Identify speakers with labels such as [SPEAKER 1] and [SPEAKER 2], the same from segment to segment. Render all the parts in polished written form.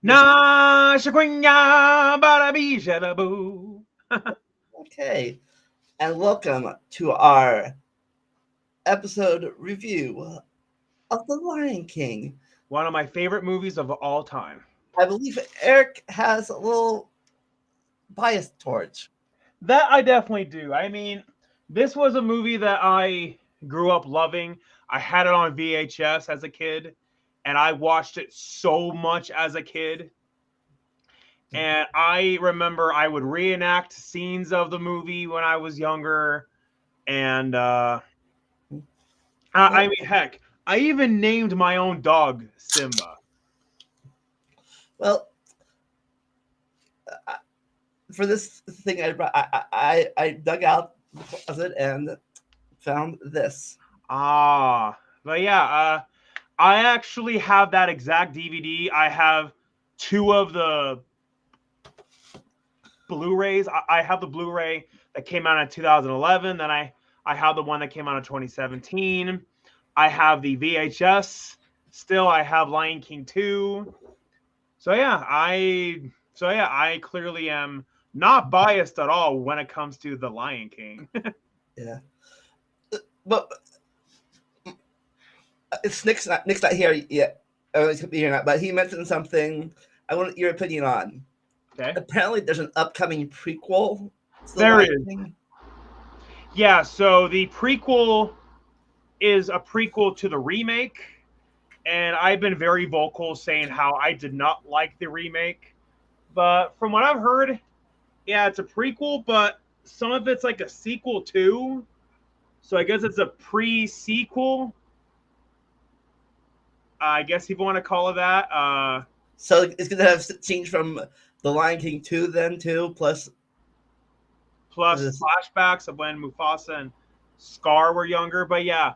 [SPEAKER 1] Na shakunya barabi shadabu.
[SPEAKER 2] Okay, and welcome to our episode review of The Lion King.
[SPEAKER 1] One of my favorite movies of all time.
[SPEAKER 2] I believe Eric has a little bias towards.
[SPEAKER 1] That I definitely do. I mean, this was a movie that I grew up loving. I had it on VHS as a kid, and I watched it so much as a kid. And I remember I would reenact scenes of the movie when I was younger. And I mean, heck, I even named my own dog Simba.
[SPEAKER 2] Well, for this thing, I dug out the closet and found this.
[SPEAKER 1] But yeah, I actually have that exact DVD. I have two of the Blu-rays. I have the Blu-ray that came out in 2011. Then I have the one that came out in 2017. I have the VHS. Still, I have Lion King 2. So yeah, I clearly am not biased at all when it comes to the Lion King.
[SPEAKER 2] Yeah, but Nick's not here yet. Oh, he's gonna be here now, but he mentioned something I want your opinion on.
[SPEAKER 1] Okay,
[SPEAKER 2] Apparently, there's an upcoming prequel to The
[SPEAKER 1] there
[SPEAKER 2] Lion
[SPEAKER 1] is.
[SPEAKER 2] King.
[SPEAKER 1] Yeah, so the prequel is a prequel to the remake, and I've been very vocal saying how I did not like the remake. But from what I've heard, yeah, it's a prequel, but some of it's like a sequel too. So I guess it's a pre-sequel. I guess if you want to call it that.
[SPEAKER 2] So it's gonna have scenes from The Lion King 2 then too, plus
[SPEAKER 1] Plus
[SPEAKER 2] this.
[SPEAKER 1] flashbacks of when Mufasa and Scar were younger. But yeah,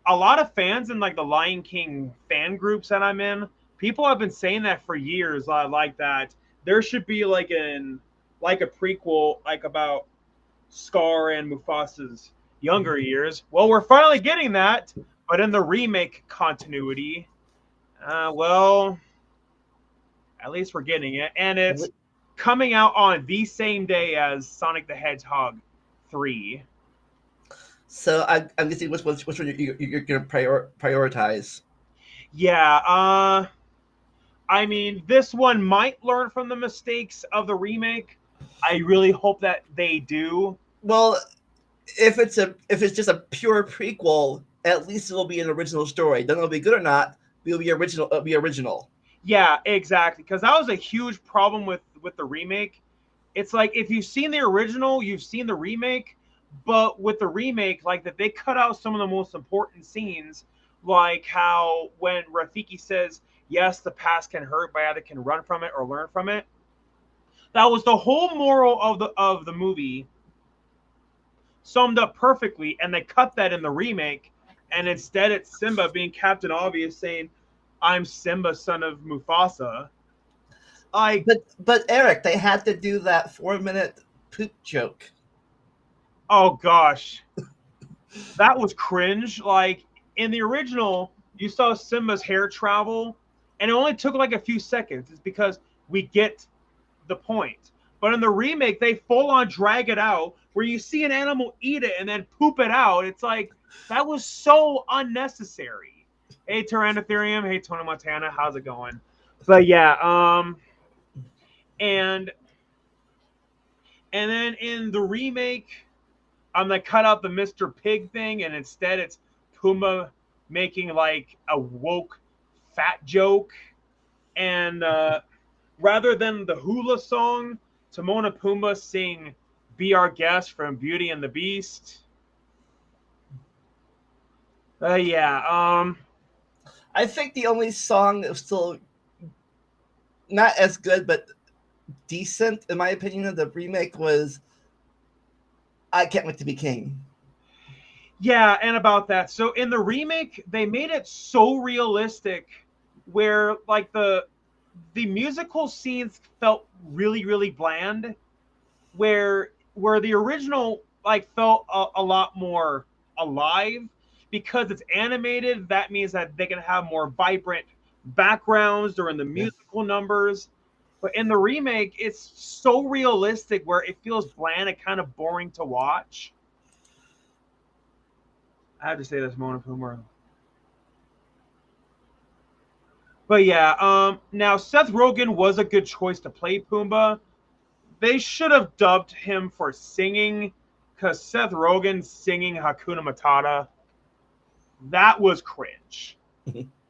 [SPEAKER 1] a lot of fans in like the Lion King fan groups that I'm in, people have been saying that for years. Like that there should be like a prequel like about Scar and Mufasa's younger years. Well, we're finally getting that, but in the remake continuity, well, at least we're getting it, and it's coming out on the same day as Sonic the Hedgehog 3.
[SPEAKER 2] So I'm guessing which one you're gonna prioritize.
[SPEAKER 1] Yeah, I mean, this one might learn from the mistakes of the remake. I really hope that they do.
[SPEAKER 2] Well, if it's just a pure prequel, at least it'll be an original story. Then it'll be good or not, it'll be original. It'll be original.
[SPEAKER 1] Yeah, exactly. Because that was a huge problem with the remake. It's like if you've seen the original, you've seen the remake, but with the remake, like that they cut out some of the most important scenes, like how when Rafiki says, "Yes, the past can hurt, but either can run from it or learn from it." That was the whole moral of the movie, summed up perfectly, and they cut that in the remake, and instead it's Simba being Captain Obvious saying, "I'm Simba, son of Mufasa." Like,
[SPEAKER 2] But Eric, they had to do that 4 minute poop joke.
[SPEAKER 1] oh gosh, that was cringe. Like in the original, you saw Simba's hair travel, and it only took like a few seconds. It's because we get the point. But in the remake, they full on drag it out where you see an animal eat it and then poop it out. It's like that was so unnecessary. Hey Tyrannotherium, hey Tony Montana, how's it going? But yeah, and and then in the remake, they cut out the Mr. Pig thing, and instead it's Pumbaa making like a woke fat joke, and rather than the hula song, Timon and Pumbaa sing "Be Our Guest" from Beauty and the Beast. Yeah.
[SPEAKER 2] I think the only song that was still not as good, but decent in my opinion of the remake was "I Can't Wait to Be King."
[SPEAKER 1] Yeah, and about that. So in the remake, they made it so realistic where like the musical scenes felt really really bland, where the original like felt a lot more alive because it's animated. That means that they can have more vibrant backgrounds during the
[SPEAKER 2] Yeah.
[SPEAKER 1] musical numbers. But in the remake, it's so realistic where it feels bland and kind of boring to watch. I have to say this moment of humor. But yeah, now Seth Rogen was a good choice to play Pumbaa. They should have dubbed him for singing, because Seth Rogen singing Hakuna Matata, that was cringe.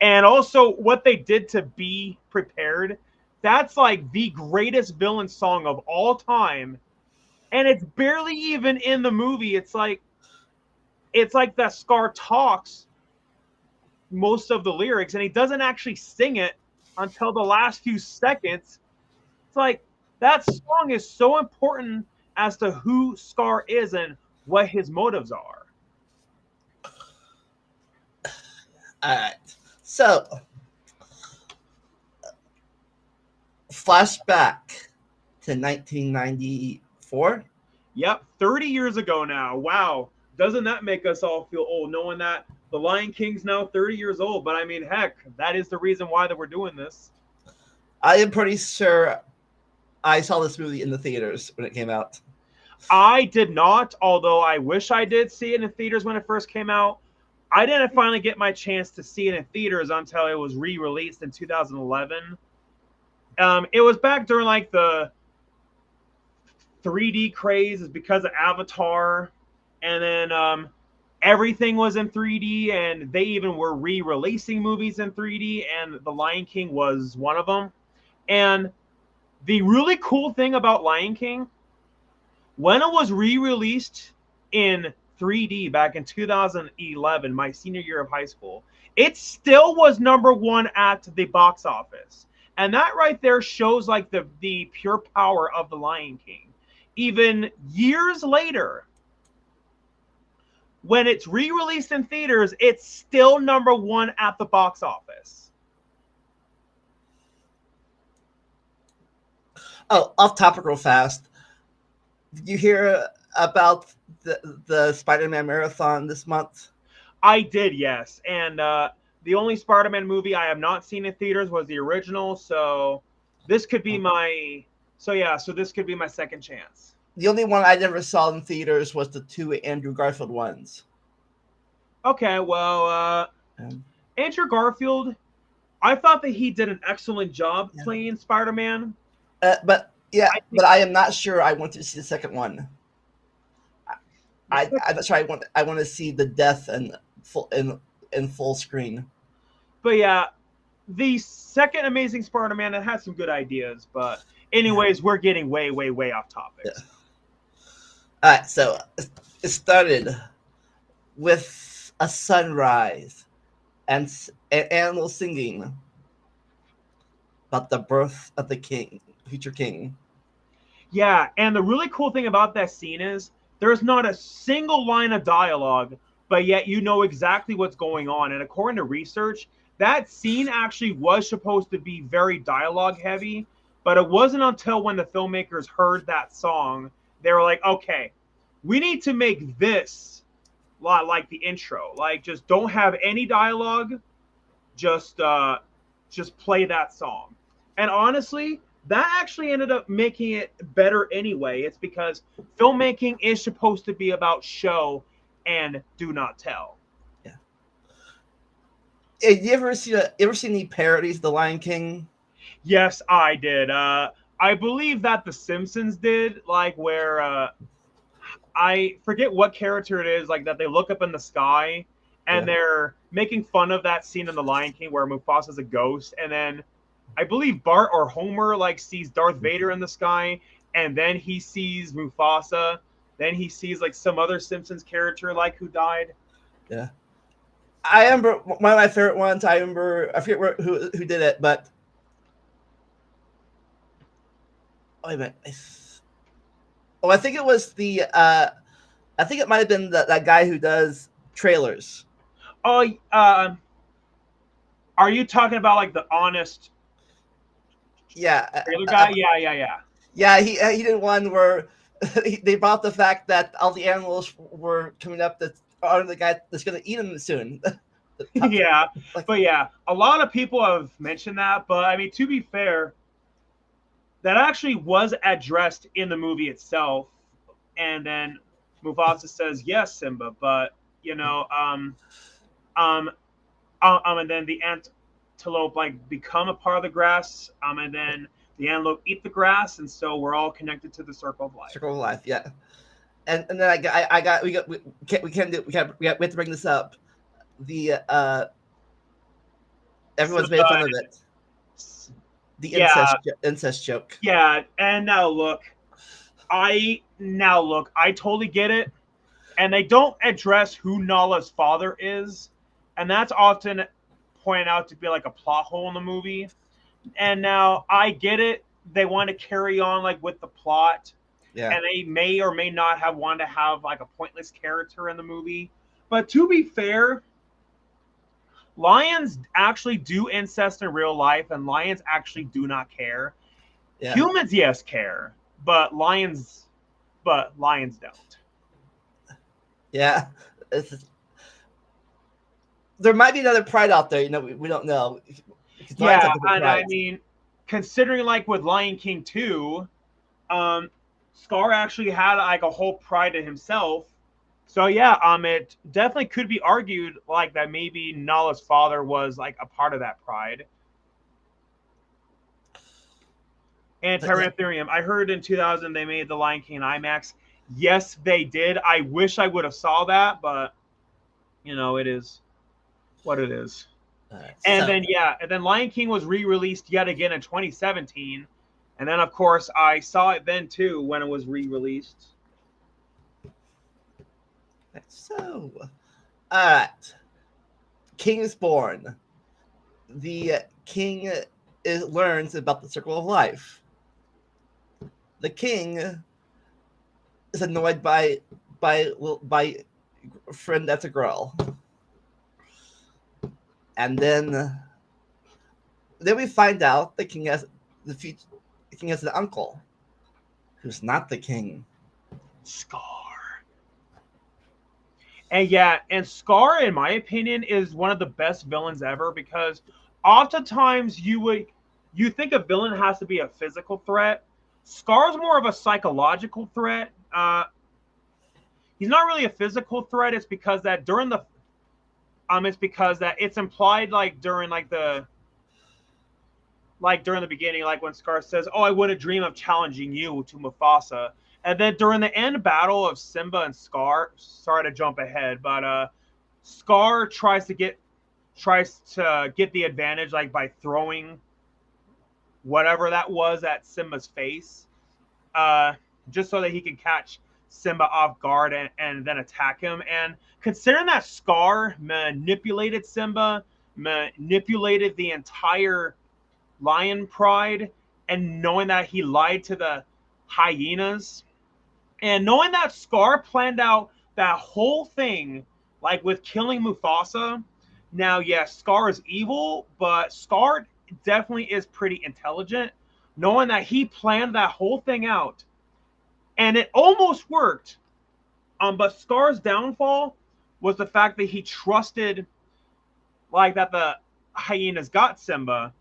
[SPEAKER 1] And also, what they did to Be Prepared, that's like the greatest villain song of all time, and it's barely even in the movie. It's like that Scar talks most of the lyrics, and he doesn't actually sing it until the last few seconds. It's like that song is so important as to who Scar is and what his motives are.
[SPEAKER 2] All right. So, flashback to 1994.
[SPEAKER 1] Yep, 30 years ago now. Wow. Doesn't that make us all feel old knowing that the Lion King's now 30 years old? But I mean, heck, that is the reason why that we're doing this.
[SPEAKER 2] I am pretty sure I saw this movie in the theaters when it came out.
[SPEAKER 1] I did not, although I wish I did see it in theaters when it first came out. I didn't finally get my chance to see it in theaters until it was re-released in 2011. It was back during like the 3D craze, is because of Avatar, and then everything was in 3D, and they even were re-releasing movies in 3D, and The Lion King was one of them. And the really cool thing about Lion King, when it was re-released in 3D back in 2011, my senior year of high school, it still was number one at the box office. And that right there shows like the pure power of the Lion King. Even years later, when it's re-released in theaters, it's still number one at the box office.
[SPEAKER 2] Oh, off topic real fast. Did you hear about the Spider-Man marathon this month?
[SPEAKER 1] I did, yes. And the only Spider-Man movie I have not seen in theaters was the original, so this could be my so this could be my second chance.
[SPEAKER 2] The only one I never saw in theaters was the two Andrew Garfield ones.
[SPEAKER 1] Okay, well,
[SPEAKER 2] Um,
[SPEAKER 1] Andrew Garfield, I thought that he did an excellent job
[SPEAKER 2] yeah.
[SPEAKER 1] playing Spider-Man.
[SPEAKER 2] But yeah,
[SPEAKER 1] I think
[SPEAKER 2] but I am not sure I want to see the second one. I'm not sure I want to see the death and full in full screen.
[SPEAKER 1] but yeah, the second Amazing Spider-Man, it had some good ideas, but
[SPEAKER 2] Yeah.
[SPEAKER 1] anyways, we're getting way, way, way off topic.
[SPEAKER 2] Yeah. All right, so it started with a sunrise and animals singing about the birth of the king, future king.
[SPEAKER 1] Yeah, and the really cool thing about that scene is there's not a single line of dialogue, but yet you know exactly what's going on. And according to research, that scene actually was supposed to be very dialogue heavy, but it wasn't until when the filmmakers heard that song, they were like, okay, we need to make this like the intro. Like just don't have any dialogue, just just play that song. And honestly, that actually ended up making it better anyway. It's because filmmaking is supposed to be about show and do not tell.
[SPEAKER 2] Yeah. Have you ever seen any parodies of The Lion King?
[SPEAKER 1] Yes, I did. I believe that The Simpsons did, like where I forget what character it is, like that they look up in the sky and
[SPEAKER 2] Yeah.
[SPEAKER 1] they're making fun of that scene in The Lion King where Mufasa's a ghost, and then I believe Bart or Homer like sees Darth Vader in the sky, and then he sees Mufasa, then he sees like some other Simpsons character like who died.
[SPEAKER 2] Yeah. I remember one of my favorite ones. I forget who did it, but wait a minute. Oh, I think it was I think it might have been that guy who does trailers.
[SPEAKER 1] Oh, are you talking about like the honest
[SPEAKER 2] Yeah,
[SPEAKER 1] trailer guy? Yeah.
[SPEAKER 2] yeah. He did one where they brought the fact that all the animals were coming up that are the guy that's going to eat them soon.
[SPEAKER 1] Yeah,
[SPEAKER 2] Like,
[SPEAKER 1] but yeah, a lot of people have mentioned that. But I mean, to be fair, that actually was addressed in the movie itself. And then Mufasa says, "Yes, Simba," but you know, um, and then the antelope like become a part of the grass, and then the antelope eat the grass, and so we're all connected to the circle of life.
[SPEAKER 2] circle of life, yeah. And then I got we have to bring this up. The
[SPEAKER 1] So,
[SPEAKER 2] everyone's made fun of it. The
[SPEAKER 1] yeah,
[SPEAKER 2] incest joke.
[SPEAKER 1] yeah, and now look, I totally get it, and they don't address who Nala's father is, and that's often pointed out to be like a plot hole in the movie. And now I get it; they want to carry on like with the plot,
[SPEAKER 2] Yeah,
[SPEAKER 1] and they may or may not have wanted to have like a pointless character in the movie. But to be fair, lions actually do incest in real life, and lions actually do not care.
[SPEAKER 2] yeah,
[SPEAKER 1] Humans, yes, care, but lions don't.
[SPEAKER 2] yeah. It's, there might be another pride out there. We don't know because lions
[SPEAKER 1] Yeah,
[SPEAKER 2] have different
[SPEAKER 1] and I
[SPEAKER 2] prides.
[SPEAKER 1] mean, considering like with Lion King 2, um, Scar actually had like a whole pride to himself. So yeah, it definitely could be argued like that maybe Nala's father was like a part of that pride. And
[SPEAKER 2] But yeah,
[SPEAKER 1] Tyrantherium, I heard in 2000 they made the Lion King in IMAX. Yes, they did. I wish I would have saw that, but it is what it is.
[SPEAKER 2] all right.
[SPEAKER 1] And
[SPEAKER 2] So
[SPEAKER 1] then yeah, and then Lion King was re-released yet again in 2017, and then of course I saw it then too when it was re-released.
[SPEAKER 2] so all right. King is born. The king learns about the circle of life. The king is annoyed by a friend that's a girl, and then we find out the king has an uncle who's not the king.
[SPEAKER 1] Scar. And yeah, and Scar, in my opinion, is one of the best villains ever because oftentimes you think a villain has to be a physical threat. Scar's more of a psychological threat. He's not really a physical threat. It's because that it's implied during the beginning, like when Scar says, "Oh, I wouldn't dream of challenging you" to Mufasa, and then during the end battle of Simba and Scar. Sorry to jump ahead, but Scar tries to get the advantage like by throwing whatever that was at Simba's face, uh, just so that he can catch Simba off guard and then attack him. And considering that Scar manipulated Simba, manipulated the entire lion pride, and knowing that he lied to the hyenas, and knowing that Scar planned out that whole thing, like with killing Mufasa. Now, yes, Scar is evil, but Scar definitely is pretty intelligent. Knowing that he planned that whole thing out, and it almost worked. But Scar's downfall was the fact that he trusted, like that the hyenas got Simba,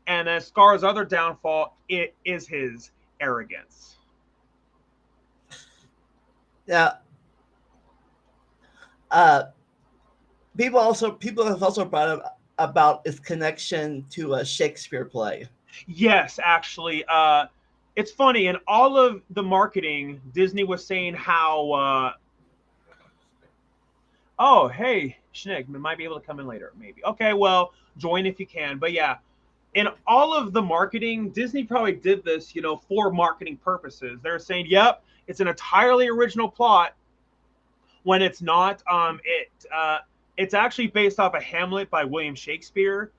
[SPEAKER 1] and then Scar's other downfall is his arrogance.
[SPEAKER 2] Yeah. Uh, people have also brought up about its connection to a Shakespeare play.
[SPEAKER 1] Yes, actually, it's funny. In all of the marketing, Disney was saying how, oh, hey, Schnick, we might be able to come in later, maybe. Okay, well, join if you can. But yeah, in all of the marketing, Disney probably did this, for marketing purposes. They're saying, "Yep, it's an entirely original plot," when it's not. It's actually based off of Hamlet by William Shakespeare.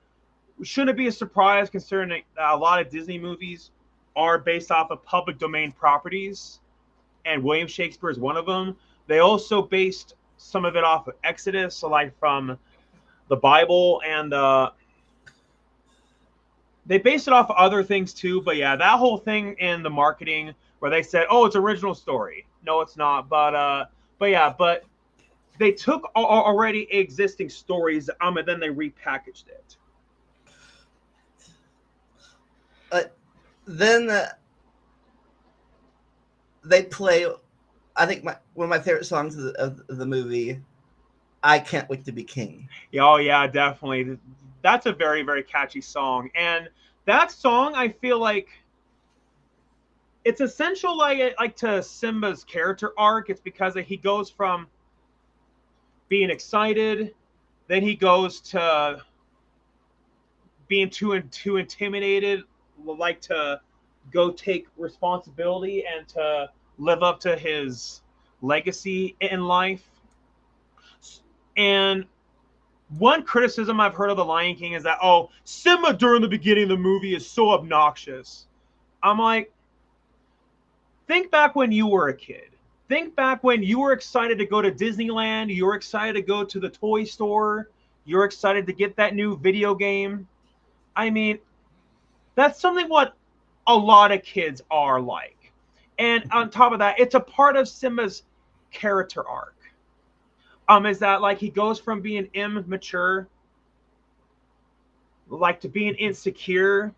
[SPEAKER 1] Shouldn't be a surprise considering a lot of Disney movies are based off of public domain properties, and William Shakespeare is one of them. They also based some of it off of Exodus, so like from the Bible, and they based it off of other things too. But yeah, that whole thing in the marketing where they said, "Oh, it's original story." No, it's not. But yeah, but they took already existing stories, and then they repackaged it.
[SPEAKER 2] Then they play. I think one of my favorite songs of the movie. I Can't Wait to Be King.
[SPEAKER 1] Oh yeah, definitely. That's a very very catchy song, and that song I feel like it's essential like to Simba's character arc. It's because he goes from being excited, then he goes to being too intimidated, like to go take responsibility and to live up to his legacy in life. And one criticism I've heard of the Lion King is that Simba during the beginning of the movie is so obnoxious. I'm like, think back when you were a kid. Think back when you were excited to go to Disneyland, you were excited to go to the toy store, you're excited to get that new video game. I mean, that's something what a lot of kids are like. And on top of that, it's a part of Simba's character arc. Is that like he goes from being immature, like to being insecure,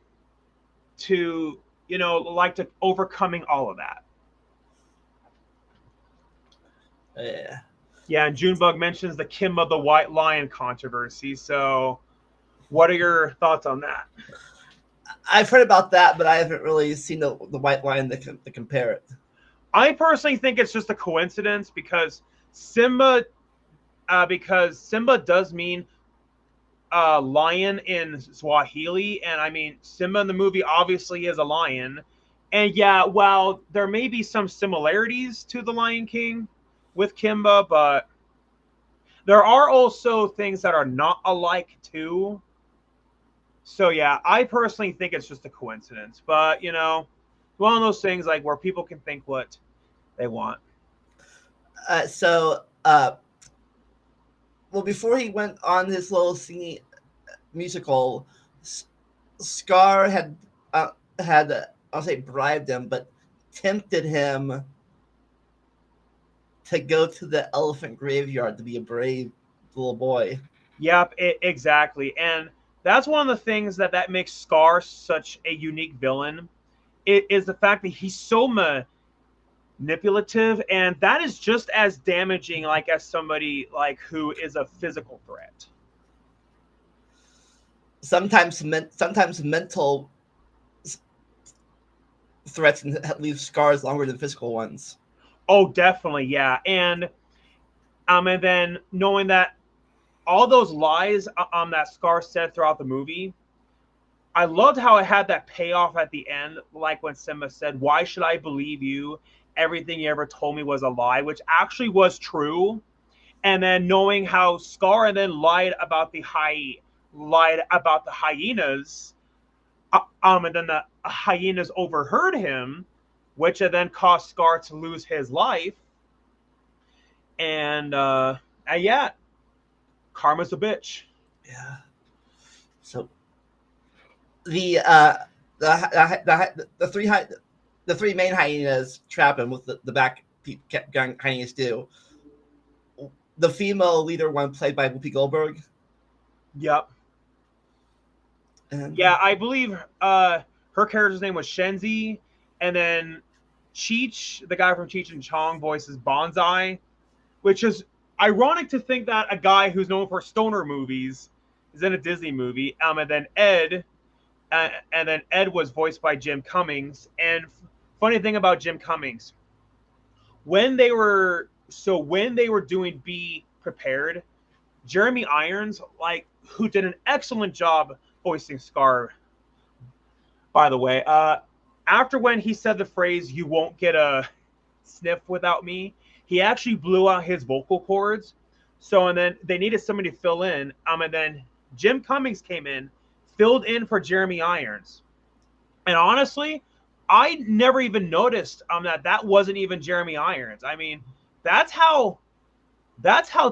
[SPEAKER 1] to like to overcoming all of that.
[SPEAKER 2] Yeah.
[SPEAKER 1] Yeah, and Junebug mentions the Kimba the White Lion controversy. So, what are your thoughts on that?
[SPEAKER 2] I've heard about that, but I haven't really seen the White Lion to compare it.
[SPEAKER 1] I personally think it's just a coincidence because Simba does mean lion in Swahili, and I mean Simba in the movie obviously is a lion, and yeah, while there may be some similarities to the Lion King with Kimba, but there are also things that are not alike too. So yeah, I personally think it's just a coincidence, but one of those things like where people can think what they want.
[SPEAKER 2] Well, before he went on his little singing musical, Scar had I'll say bribed him, but tempted him to go to the elephant graveyard to be a brave little boy.
[SPEAKER 1] Yep, exactly, and that's one of the things that makes Scar such a unique villain. It is the fact that he's so manipulative, and that is just as damaging like as somebody like who is a physical threat.
[SPEAKER 2] Sometimes mental threats leave scars longer than physical ones.
[SPEAKER 1] Oh, definitely, yeah. And then knowing that all those lies that Scar said throughout the movie, I loved how it had that payoff at the end, like when Simba said, "Why should I believe you? Everything you ever told me was a lie," which actually was true. And then knowing how Scar and then lied about the hyenas, and then the hyenas overheard him, which then caused Scar to lose his life. And yeah, karma's a bitch.
[SPEAKER 2] Yeah. So the three main hyenas trap him with the back hyenas do. The female leader one played by Whoopi Goldberg.
[SPEAKER 1] Yep.
[SPEAKER 2] And
[SPEAKER 1] yeah, I believe her character's name was Shenzi, and then Cheech, the guy from Cheech and Chong, voices Bonsai, which is ironic to think that a guy who's known for stoner movies is in a Disney movie. And then Ed was voiced by Jim Cummings. And funny thing about Jim Cummings, when they were doing Be Prepared, Jeremy Irons, like who did an excellent job voicing Scar, by the way, after when he said the phrase "you won't get a sniff without me," he actually blew out his vocal cords. So and then they needed somebody to fill in. And then Jim Cummings came in, filled in for Jeremy Irons. And honestly, I never even noticed that wasn't even Jeremy Irons. I mean, that's how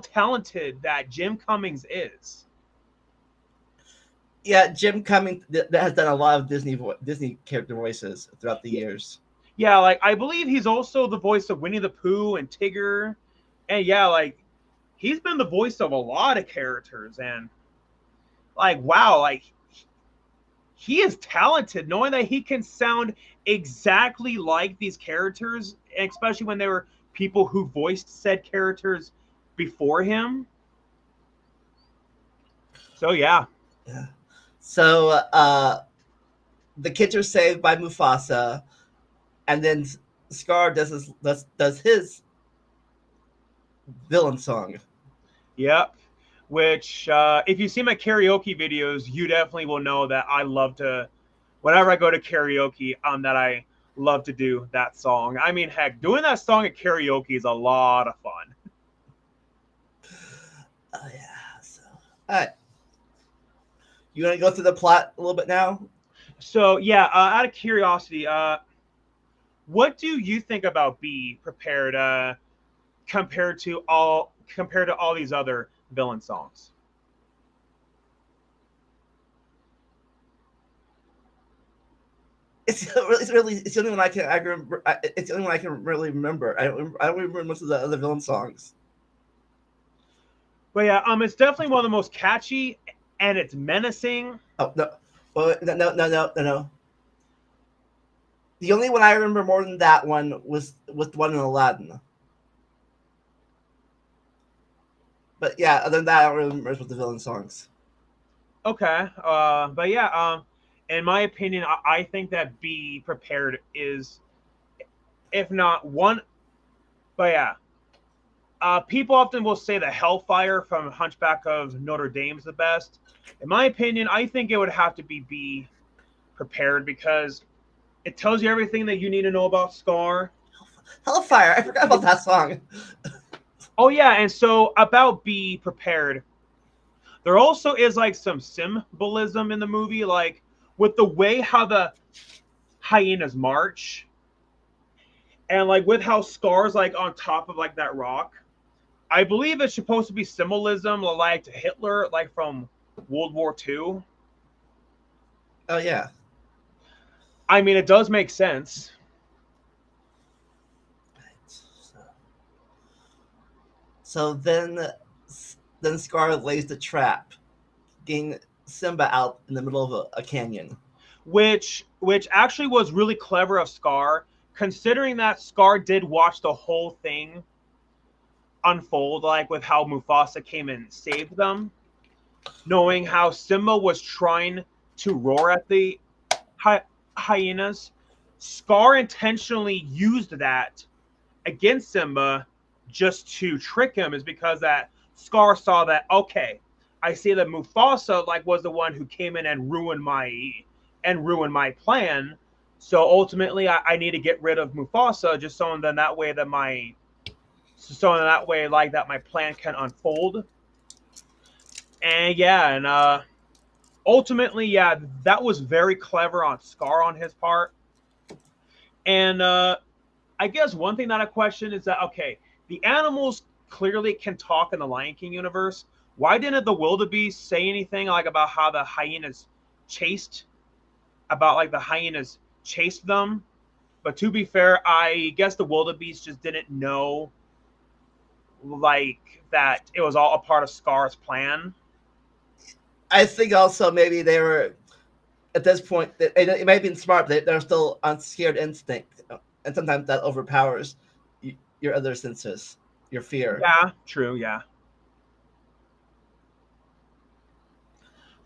[SPEAKER 1] talented that Jim Cummings is.
[SPEAKER 2] Yeah, Jim Cummings that has done a lot of Disney character voices throughout the years.
[SPEAKER 1] Yeah, like I believe he's also the voice of Winnie the Pooh and Tigger, and yeah, like he's been the voice of a lot of characters, and like wow, like he is talented, knowing that he can sound exactly like these characters, especially when they were people who voiced said characters before him. So yeah.
[SPEAKER 2] Yeah. So the kids are saved by Mufasa, and then Scar does his villain song.
[SPEAKER 1] Yep. Which, if you see my karaoke videos, you definitely will know that I love to, whenever I go to karaoke, that I love to do that song. I mean, heck, doing that song at karaoke is a lot of fun.
[SPEAKER 2] Oh yeah. So, all right. You want to go through the plot a little bit now?
[SPEAKER 1] So yeah, out of curiosity, what do you think about Be Prepared compared to all these other villain songs?
[SPEAKER 2] It's the only one I remember. It's the only one I can really remember. I don't remember most of the other villain songs.
[SPEAKER 1] But yeah, it's definitely one of the most catchy, and it's menacing.
[SPEAKER 2] Oh no, well, no. The only one I remember more than that one was the one in Aladdin. But yeah, other than that, I don't really remember with the villain songs.
[SPEAKER 1] Okay, but yeah, in my opinion, I think that Be Prepared is, if not one, but yeah, people often will say that Hellfire from Hunchback of Notre Dame is the best. In my opinion, I think it would have to Be Prepared because it tells you everything that you need to know about Scar.
[SPEAKER 2] Hellfire, I forgot about that song.
[SPEAKER 1] Oh yeah, and so about Be Prepared, there also is like some symbolism in the movie, like with the way how the hyenas march, and like with how Scar's like on top of like that rock. I believe it's supposed to be symbolism like to Hitler, like from World War II.
[SPEAKER 2] Oh yeah.
[SPEAKER 1] I mean, it does make sense.
[SPEAKER 2] So then Scar lays the trap, getting Simba out in the middle of a canyon.
[SPEAKER 1] Which actually was really clever of Scar, considering that Scar did watch the whole thing unfold, like with how Mufasa came and saved them, knowing how Simba was trying to roar at the hyenas. Scar intentionally used that against Simba just to trick him, is because that Scar saw that, okay, I see that Mufasa like was the one who came in and ruined my plan. So ultimately, I need to get rid of Mufasa, just so then that way that like that my plan can unfold. And yeah, and ultimately, yeah, that was very clever on Scar on his part. And I guess one thing that I question is that, okay, the animals clearly can talk in the Lion King universe. Why didn't the wildebeest say anything like about how the hyenas chased them? But to be fair, I guess the wildebeest just didn't know like that it was all a part of Scar's plan.
[SPEAKER 2] I think also maybe they were at this point. It may have been smart, but they're still on scared instinct, and sometimes that overpowers your other senses, your fear.
[SPEAKER 1] Yeah, true, yeah.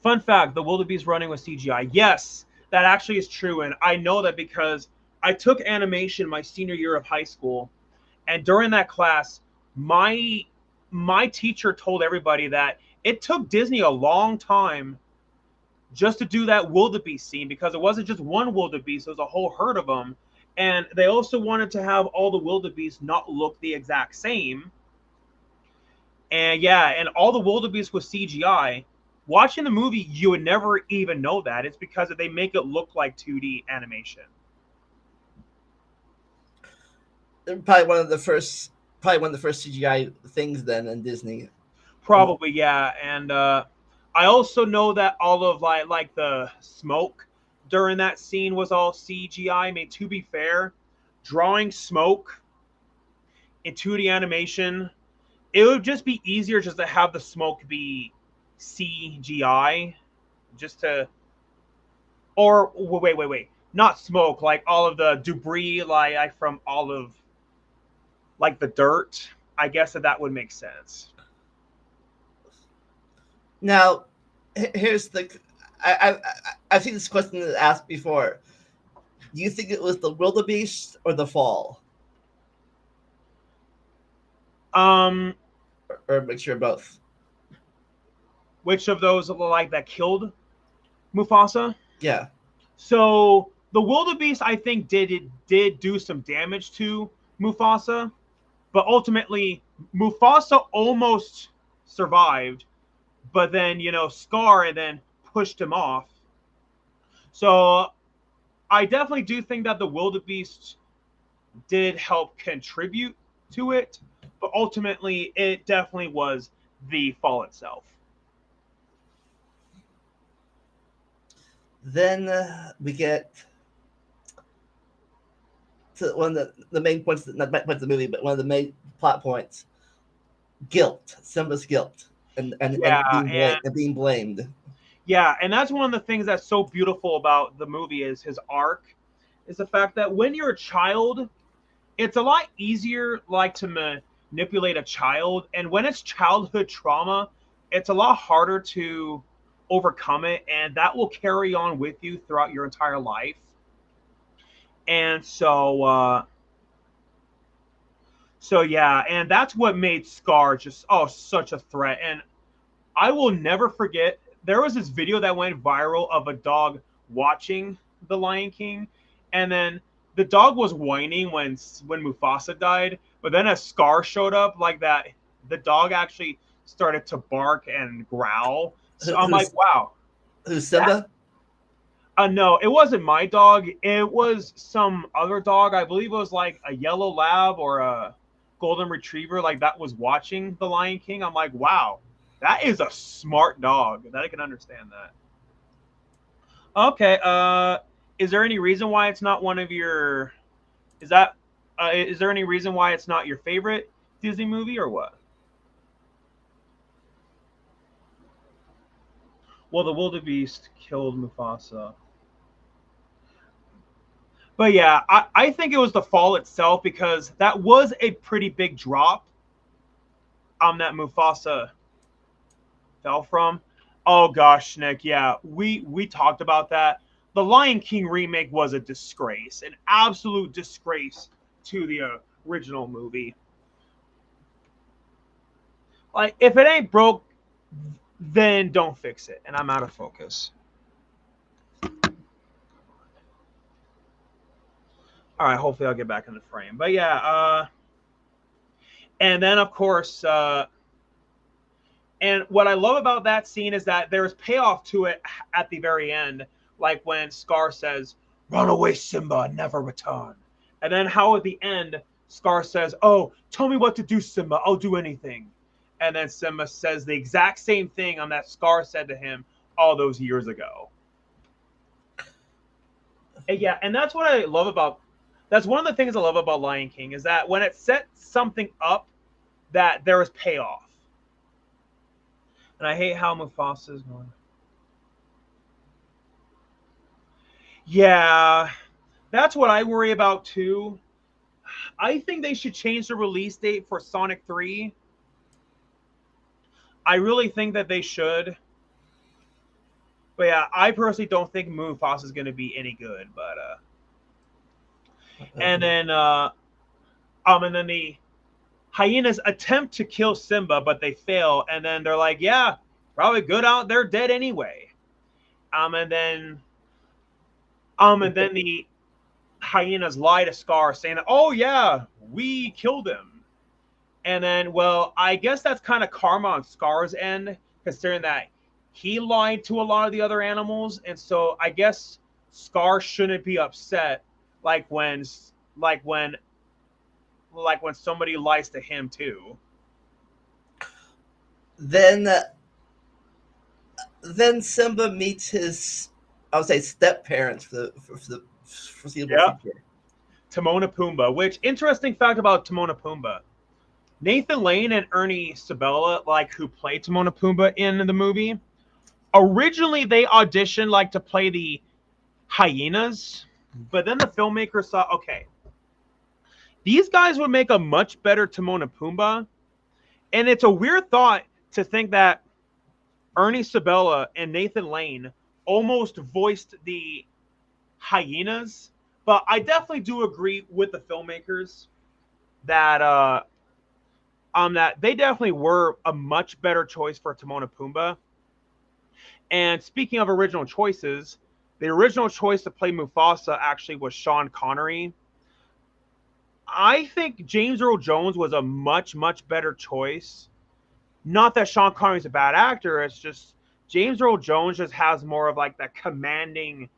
[SPEAKER 1] Fun fact, the wildebeest running with CGI. Yes, that actually is true. And I know that because I took animation my senior year of high school. And during that class, my my teacher told everybody that it took Disney a long time just to do that wildebeest scene, because it wasn't just one wildebeest, it was a whole herd of them. And they also wanted to have all the wildebeest not look the exact same. And yeah, and all the wildebeest was CGI. Watching the movie, you would never even know that. It's because they make it look like 2D animation.
[SPEAKER 2] Probably one of the first CGI things then in Disney.
[SPEAKER 1] Probably, yeah. And I also know that all of like the smoke during that scene was all CGI. I mean, to be fair, drawing smoke in 2D animation it would just be easier just to have the smoke be CGI, just to, or wait, not smoke, like all of the debris, like from all of like the dirt. I guess that would make sense.
[SPEAKER 2] Now, here's the. I've seen this question asked before. Do you think it was the wildebeest or the fall,
[SPEAKER 1] Um,
[SPEAKER 2] or a mixture of both?
[SPEAKER 1] which of those like that killed Mufasa?
[SPEAKER 2] Yeah.
[SPEAKER 1] So the wildebeest, I think, did do some damage to Mufasa, but ultimately Mufasa almost survived, but then Scar and then pushed him off. So I definitely do think that the wildebeest did help contribute to it, but ultimately it definitely was the fall itself.
[SPEAKER 2] Then we get to one of the main points, not the main points of the movie, but one of the main plot points: guilt, Simba's guilt,
[SPEAKER 1] Yeah,
[SPEAKER 2] and being blamed.
[SPEAKER 1] yeah, and that's one of the things that's so beautiful about the movie is his arc, is the fact that when you're a child, it's a lot easier like to manipulate a child, and when it's childhood trauma, it's a lot harder to overcome it, and that will carry on with you throughout your entire life. And so yeah, and that's what made Scar just such a threat. And I will never forget, there was this video that went viral of a dog watching The Lion King, and then the dog was whining when Mufasa died, but then as Scar showed up like that, the dog actually started to bark and growl. So I'm like, wow.
[SPEAKER 2] Who's
[SPEAKER 1] That
[SPEAKER 2] Simba?
[SPEAKER 1] no, it wasn't my dog. It was some other dog. I believe it was like a yellow lab or a golden retriever, like that was watching The Lion King. I'm like, wow, that is a smart dog. That I can understand that. Okay. Is there any reason why it's not one of your? Is that? Is there any reason why it's not your favorite Disney movie or what? Well, the wildebeest killed Mufasa. But yeah, I think it was the fall itself because that was a pretty big drop that Mufasa fell from. Oh gosh, Nick, yeah, we talked about that. The Lion King remake was a disgrace, an absolute disgrace to the original movie. Like, if it ain't broke, then don't fix it. And I'm out of focus. All right, hopefully I'll get back in the frame. But yeah, and then of course, and what I love about that scene is that there's payoff to it at the very end, like when Scar says, "Run away, Simba, never return," and then how at the end Scar says, "Oh, tell me what to do, Simba. I'll do anything," and then Simba says the exact same thing on that Scar said to him all those years ago. And yeah, and that's what I love about. That's one of the things I love about Lion King is that when it sets something up, that there is payoff. And I hate how Mufasa is going. Yeah, that's what I worry about too. I think they should change the release date for Sonic 3. I really think that they should. But yeah, I personally don't think Mufasa is going to be any good. But and then and then the hyenas attempt to kill Simba, but they fail, and then they're like, "Yeah, probably good out. They're dead anyway." And then the hyenas lie to Scar, saying that, "Oh yeah, we killed him." And then, well, I guess that's kind of karma on Scar's end, considering that he lied to a lot of the other animals, and so I guess Scar shouldn't be upset, like when, like when, like when somebody lies to him too.
[SPEAKER 2] Then then Simba meets his, I would say, step parents for the foreseeable
[SPEAKER 1] Yeah.
[SPEAKER 2] future.
[SPEAKER 1] Timon and Pumbaa, which interesting fact about Timon and Pumbaa. Nathan Lane and Ernie Sabella, like who played Timon and Pumbaa in the movie, originally they auditioned like to play the hyenas, but then the filmmakers saw, okay, these guys would make a much better Timon and Pumbaa. And it's a weird thought to think that Ernie Sabella and Nathan Lane almost voiced the hyenas. But I definitely do agree with the filmmakers that that they definitely were a much better choice for Timon and Pumbaa. And speaking of original choices, the original choice to play Mufasa actually was Sean Connery. I think James Earl Jones was a much, much better choice. Not that Sean Connery's a bad actor, it's just James Earl Jones just has more of like that commanding,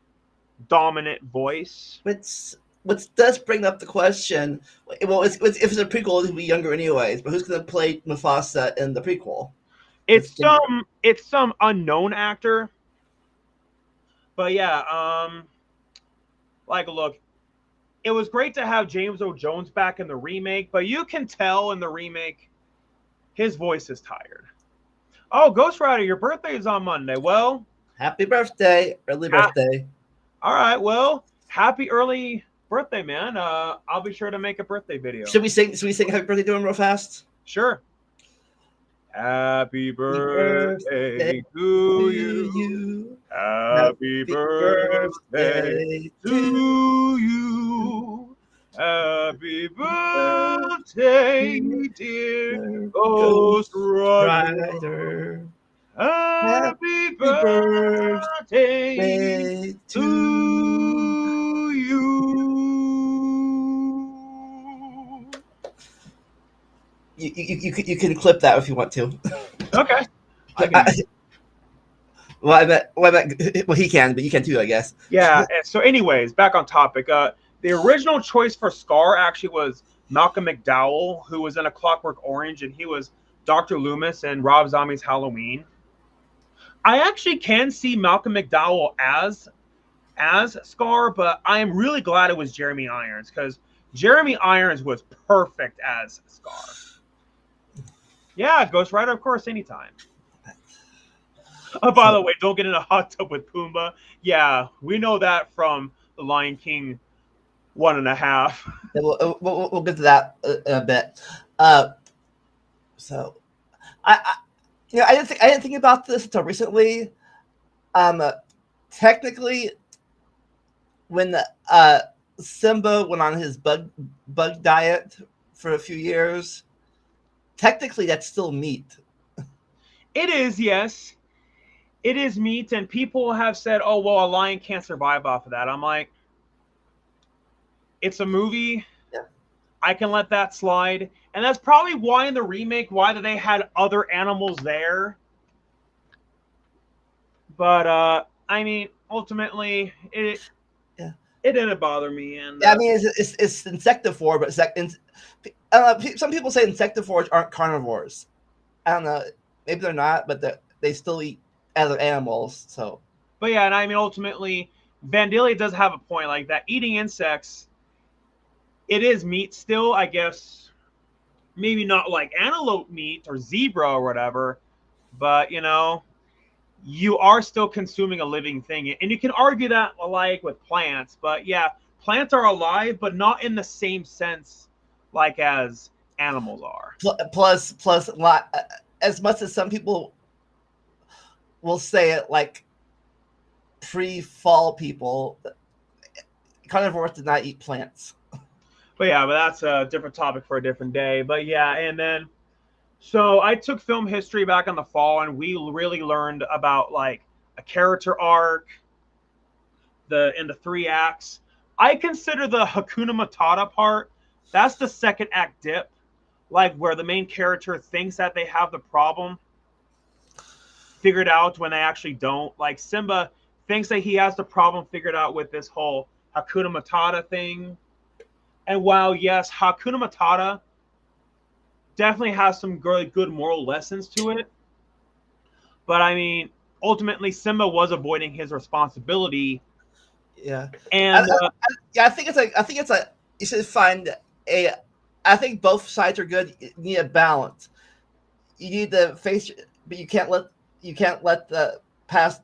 [SPEAKER 1] dominant voice.
[SPEAKER 2] Which does bring up the question. Well, if it's a prequel, it'll be younger anyways. But who's going to play Mufasa in the prequel?
[SPEAKER 1] It's some unknown actor. But yeah, like look, it was great to have James Earl Jones back in the remake, but you can tell in the remake his voice is tired. Oh, Ghost Rider, your birthday is on Monday. Well,
[SPEAKER 2] happy birthday, early birthday.
[SPEAKER 1] All right, well, happy early birthday, man. I'll be sure to make a birthday video.
[SPEAKER 2] Should we sing happy birthday to him real fast?
[SPEAKER 1] Sure. Happy birthday to you. Happy birthday to you. Happy birthday, dear Ghost Rider. Happy birthday to you.
[SPEAKER 2] You can clip that if you want to.
[SPEAKER 1] Okay.
[SPEAKER 2] Well, he can, but you can too, I guess.
[SPEAKER 1] Yeah. So, anyways, back on topic. The original choice for Scar actually was Malcolm McDowell, who was in A Clockwork Orange, and he was Dr. Loomis in Rob Zombie's Halloween. I actually can see Malcolm McDowell as Scar, but I am really glad it was Jeremy Irons, because Jeremy Irons was perfect as Scar. Yeah, Ghost Rider, of course, anytime. Oh, by the way, don't get in a hot tub with Pumbaa. Yeah, we know that from The Lion King 1.5.
[SPEAKER 2] Yeah, we'll get to that in a bit. So, I didn't think about this until recently. Technically, when Simba went on his bug diet for a few years, technically that's still meat.
[SPEAKER 1] It is, yes. It is meat, and people have said, oh, well, a lion can't survive off of that. I'm like, it's a movie.
[SPEAKER 2] Yeah.
[SPEAKER 1] I can let that slide. And that's probably why in the remake, why they had other animals there. But, I mean, ultimately, it didn't bother me. And
[SPEAKER 2] I mean, it's insectivore, but some people say insectivores aren't carnivores. I don't know. Maybe they're not, but they still eat other animals. So.
[SPEAKER 1] But yeah, and I mean, ultimately, Vandalia does have a point, like that eating insects, it is meat still, I guess. Maybe not like antelope meat or zebra or whatever, but, you know, you are still consuming a living thing. And you can argue that like with plants, but yeah, plants are alive, but not in the same sense like as animals are.
[SPEAKER 2] Plus, as much as some people will say it, like pre-fall people, carnivores did not eat plants.
[SPEAKER 1] But yeah, but that's a different topic for a different day. But yeah, and then so I took film history back in the fall, and we really learned about like a character arc, in the 3 acts. I consider the Hakuna Matata part, that's the second act dip, like where the main character thinks that they have the problem figured out when they actually don't. Like Simba thinks that he has the problem figured out with this whole Hakuna Matata thing. And while, yes, Hakuna Matata definitely has some really good moral lessons to it, but I mean, ultimately, Simba was avoiding his responsibility.
[SPEAKER 2] Yeah,
[SPEAKER 1] and
[SPEAKER 2] I think it's like you should find a I think both sides are good. You need a balance. You need to face, but you can't let the past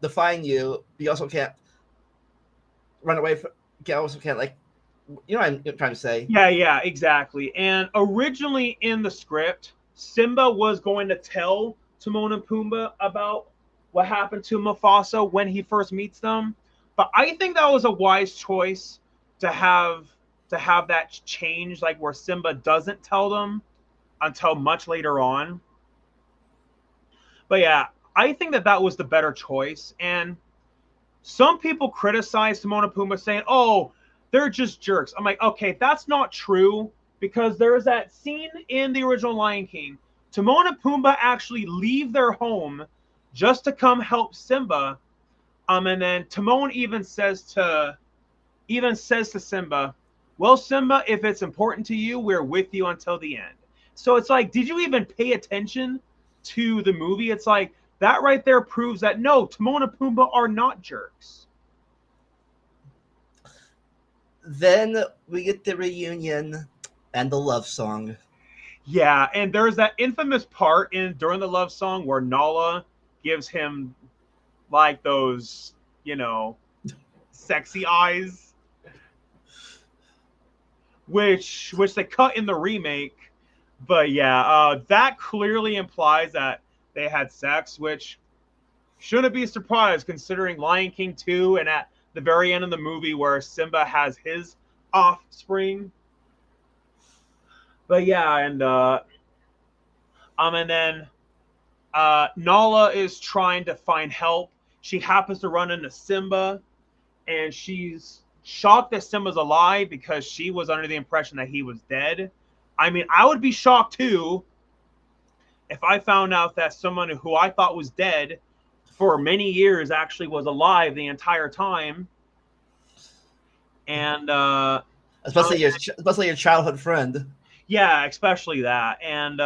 [SPEAKER 2] define you. But you also can't run away from. You also can't like, you know what I'm trying to say.
[SPEAKER 1] Yeah, exactly. And originally in the script, Simba was going to tell Timon and Pumbaa about what happened to Mufasa when he first meets them. But I think that was a wise choice to have that change, like where Simba doesn't tell them until much later on. But yeah, I think that that was the better choice. And some people criticize Timon and Pumbaa saying, "Oh, they're just jerks." I'm like, okay, that's not true because there's that scene in the original Lion King. Timon and Pumbaa actually leave their home just to come help Simba. And then Timon even says to Simba, "Well, Simba, if it's important to you, we're with you until the end." So it's like, did you even pay attention to the movie? It's like that right there proves that no, Timon and Pumbaa are not jerks.
[SPEAKER 2] Then we get the reunion and the love song.
[SPEAKER 1] Yeah, and there's that infamous part in during the love song where Nala gives him like those, you know, sexy eyes, which they cut in the remake. But yeah, that clearly implies that they had sex, which shouldn't be surprised considering Lion King 2 and at the very end of the movie where Simba has his offspring. But yeah, and then Nala is trying to find help. She happens to run into Simba, and she's shocked that Simba's alive because she was under the impression that he was dead. I mean, I would be shocked too if I found out that someone who I thought was dead for many years actually was alive the entire time. And
[SPEAKER 2] Especially your childhood friend.
[SPEAKER 1] yeah, especially that. And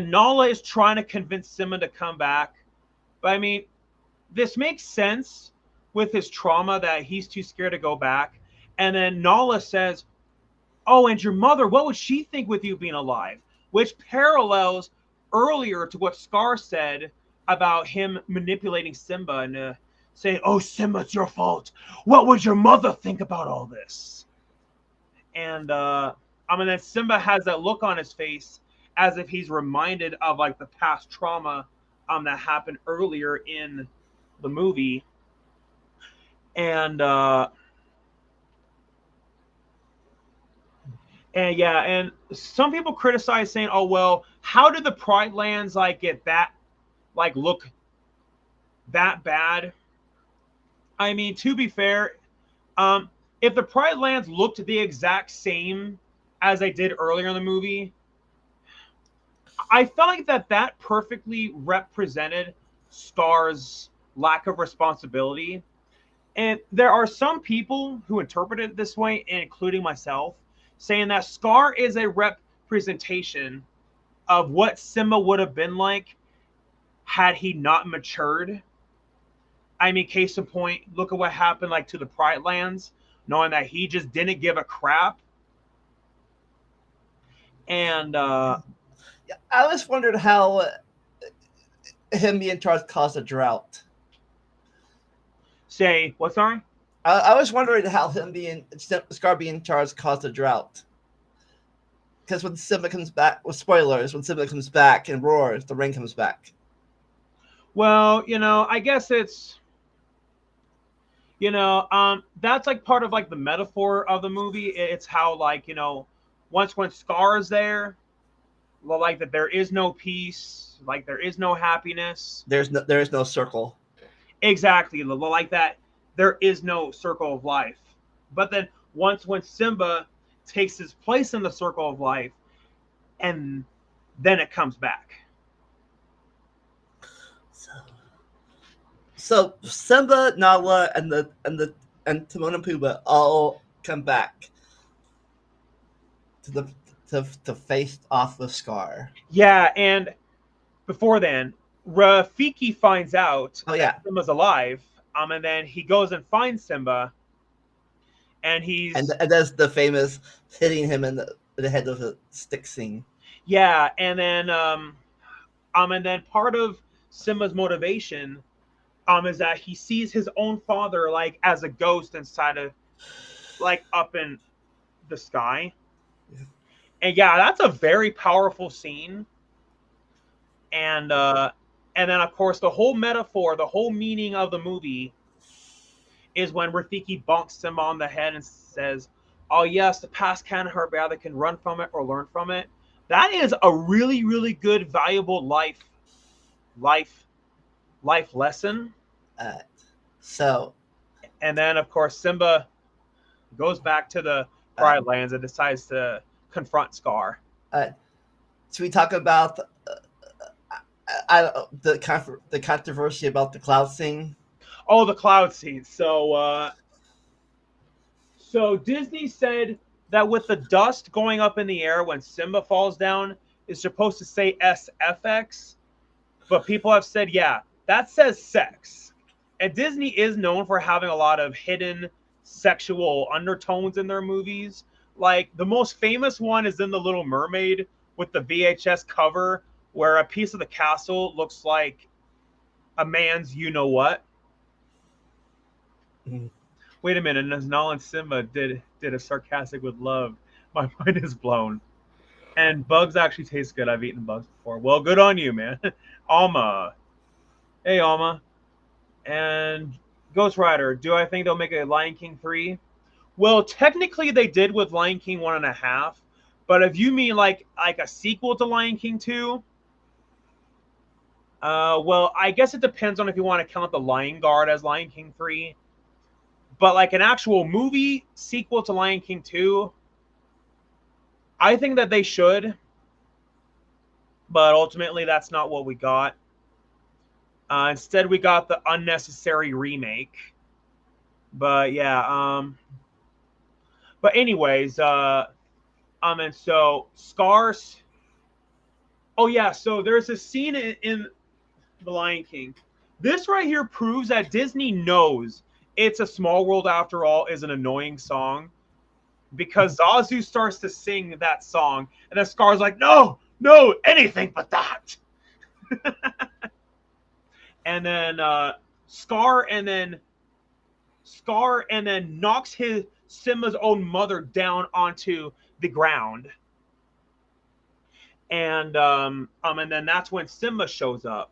[SPEAKER 1] Nala is trying to convince Simba to come back. But I mean, this makes sense with his trauma that he's too scared to go back. And then Nala says, "Oh, and your mother, what would she think with you being alive?" Which parallels earlier to what Scar said about him manipulating Simba and saying, "Oh, Simba, it's your fault. What would your mother think about all this?" And I mean, then Simba has that look on his face as if he's reminded of like the past trauma that happened earlier in the movie. And and yeah, and some people criticize saying, "Oh well, how did the Pride Lands like get that like look that bad?" I mean, to be fair, if the Pride Lands looked the exact same as they did earlier in the movie, I felt like that perfectly represented Scar's lack of responsibility. And there are some people who interpret it this way, including myself, saying that Scar is a representation of what Simba would have been like had he not matured. I mean, case in point, look at what happened like to the Pride Lands, knowing that he just didn't give a crap. And
[SPEAKER 2] I always wondered how him being charged caused a drought.
[SPEAKER 1] say, what, sorry?
[SPEAKER 2] I was wondering how him being Scar being charged caused a drought. Because when Simba comes back, with spoilers, when Simba comes back and roars, the rain comes back.
[SPEAKER 1] Well, I guess it's, that's like part of like the metaphor of the movie. It's how like, once when Scar is there, well, like that there is no peace, like there is no happiness.
[SPEAKER 2] There is no circle.
[SPEAKER 1] Exactly, like that there is no circle of life. But then once when Simba takes his place in the circle of life, and then it comes back.
[SPEAKER 2] So Simba, Nala, and Timon and Pumbaa all come back to to face off with Scar.
[SPEAKER 1] Yeah, and before then, Rafiki finds out
[SPEAKER 2] Oh
[SPEAKER 1] that
[SPEAKER 2] yeah,
[SPEAKER 1] Simba's alive, and then he goes and finds Simba, and
[SPEAKER 2] And
[SPEAKER 1] he's
[SPEAKER 2] that's the famous hitting him in the head with a stick scene.
[SPEAKER 1] yeah, and then part of Simba's motivation is that he sees his own father like as a ghost inside of like up in the sky. And yeah, that's a very powerful scene. And and then of course the whole metaphor, the whole meaning of the movie is when Rafiki bonks him on the head and says, "Oh yes, the past can hurt, but either can run from it or learn from it." That is a really, really good, valuable life, life lesson.
[SPEAKER 2] Uh, so,
[SPEAKER 1] And then of course Simba goes back to the
[SPEAKER 2] uh,
[SPEAKER 1] Pride Lands and decides to confront Scar.
[SPEAKER 2] uh, should we talk about the controversy about the cloud scene?
[SPEAKER 1] Oh, the cloud scene. So Disney said that with the dust going up in the air when Simba falls down is supposed to say SFX, but people have said, yeah, that says sex. And Disney is known for having a lot of hidden sexual undertones in their movies. Like the most famous one is in The Little Mermaid with the VHS cover where a piece of the castle looks like a man's you know what.
[SPEAKER 2] Mm.
[SPEAKER 1] Wait a minute, as Nala and Simba did a sarcastic with love. My mind is blown. And bugs actually taste good. I've eaten bugs before. Well, good on you, man. Alma. Hey, Alma. And Ghost Rider. Do I think they'll make a Lion King 3? Well, technically they did with Lion King 1.5. But if you mean like a sequel to Lion King 2, well, I guess it depends on if you want to count the Lion Guard as Lion King 3. But like an actual movie sequel to Lion King 2, I think that they should, but ultimately that's not what we got. Instead, we got the unnecessary remake. But yeah, but anyways, and so Scars. Oh yeah, so there's a scene in The Lion King. This right here proves that Disney knows "It's a Small World After All" is an annoying song because Zazu starts to sing that song, and then Scar's like, "No, no, anything but that." And then Scar, and then knocks his Simba's own mother down onto the ground, and then that's when Simba shows up,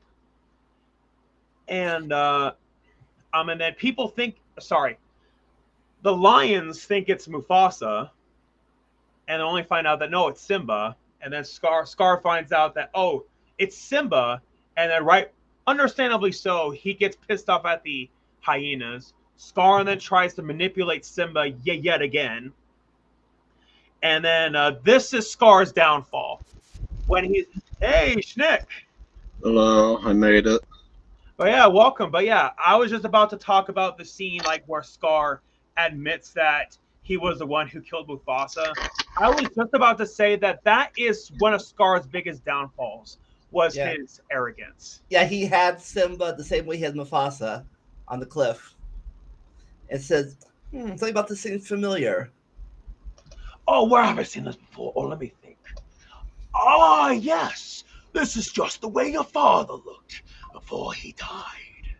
[SPEAKER 1] and then people think, sorry, the lions think it's Mufasa, and only find out that no, it's Simba. And then Scar finds out that oh, it's Simba, and then right, understandably so, he gets pissed off at the hyenas. Scar then tries to manipulate Simba yet again, and then this is Scar's downfall when he's hey Schnick.
[SPEAKER 3] Hello, I made it.
[SPEAKER 1] But yeah, welcome. But yeah, I was just about to talk about the scene like where Scar admits that he was the one who killed Mufasa. I was just about to say that that is one of Scar's biggest downfalls was
[SPEAKER 2] Yeah.
[SPEAKER 1] his arrogance.
[SPEAKER 2] Yeah, he had Simba the same way he had Mufasa on the cliff. It says, something about this seems familiar.
[SPEAKER 1] Oh, where have I seen this before? Oh, let me think. Ah, yes. This is just the way your father looked before he died.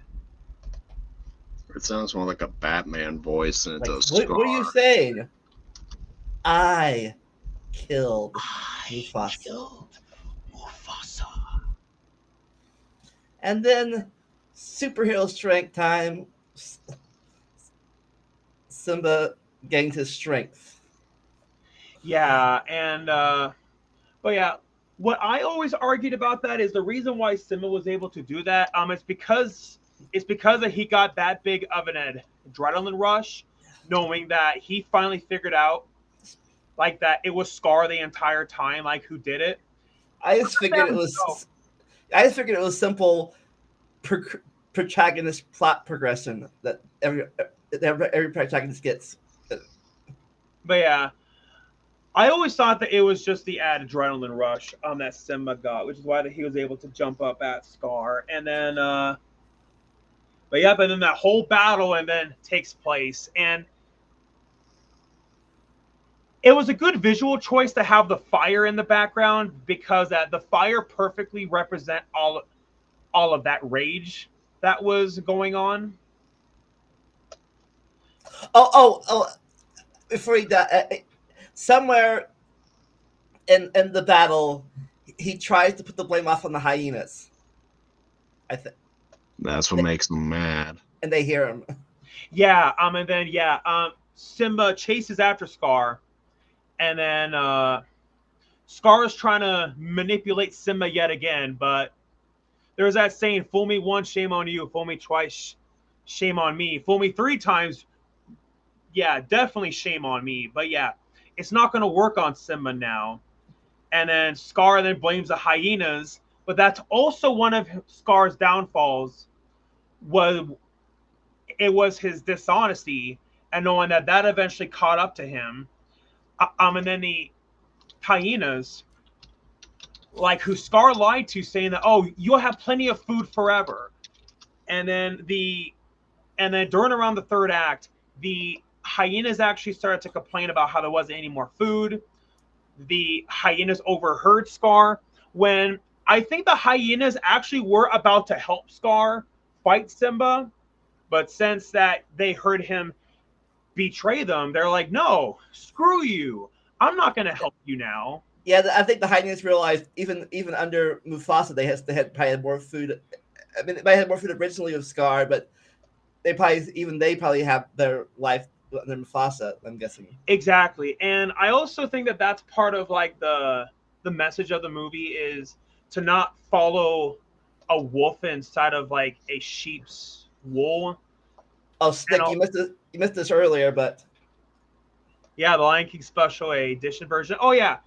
[SPEAKER 3] It sounds more like a Batman voice than it
[SPEAKER 2] Like,
[SPEAKER 3] does Scar.
[SPEAKER 2] what are you saying? I killed Mufasa.
[SPEAKER 1] Killed Mufasa.
[SPEAKER 2] And then superhero strength time. Simba gains his strength.
[SPEAKER 1] Yeah, and but yeah, what I always argued about that is the reason why Simba was able to do that. It's because that he got that big of an adrenaline rush, knowing that he finally figured out like that it was Scar the entire time, like who did it.
[SPEAKER 2] I just figured it was simple protagonist plot progression that every protagonist gets.
[SPEAKER 1] But yeah, I always thought that it was just the added adrenaline rush that Simba got, which is why that he was able to jump up at Scar. And then, but yeah, but then that whole battle and then takes place. And it was a good visual choice to have the fire in the background because that the fire perfectly represent all of that rage that was going on.
[SPEAKER 2] Oh! Before he died, somewhere in the battle, he tries to put the blame off on the hyenas. I think,
[SPEAKER 3] That's what makes them mad.
[SPEAKER 2] and they hear him.
[SPEAKER 1] Yeah, and then Simba chases after Scar, and then Scar is trying to manipulate Simba yet again, but there's that saying, "Fool me once, shame on you. Fool me twice, shame on me. Fool me three times, yeah, definitely shame on me." But yeah, it's not going to work on Simba now. And then Scar then blames the hyenas, but that's also one of Scar's downfalls. Was it was his dishonesty and knowing that that eventually caught up to him. And then the hyenas, like who Scar lied to, saying that, "Oh, you'll have plenty of food forever," and then during around the third act, the hyenas actually started to complain about how there wasn't any more food. The hyenas overheard Scar when I think the hyenas actually were about to help Scar fight Simba, but since that they heard him betray them, they're like, "No, screw you. I'm not going to help you now."
[SPEAKER 2] Yeah, I think the hyenas realized even under Mufasa, they had probably had more food. I mean, they might have more food originally with Scar, but they probably have their life under Mufasa. I'm guessing.
[SPEAKER 1] Exactly. And I also think that that's part of like the message of the movie is to not follow a wolf inside of like a sheep's wool.
[SPEAKER 2] Oh,
[SPEAKER 1] And
[SPEAKER 2] Snick, you missed this earlier, but
[SPEAKER 1] yeah, the Lion King special edition version. Oh yeah,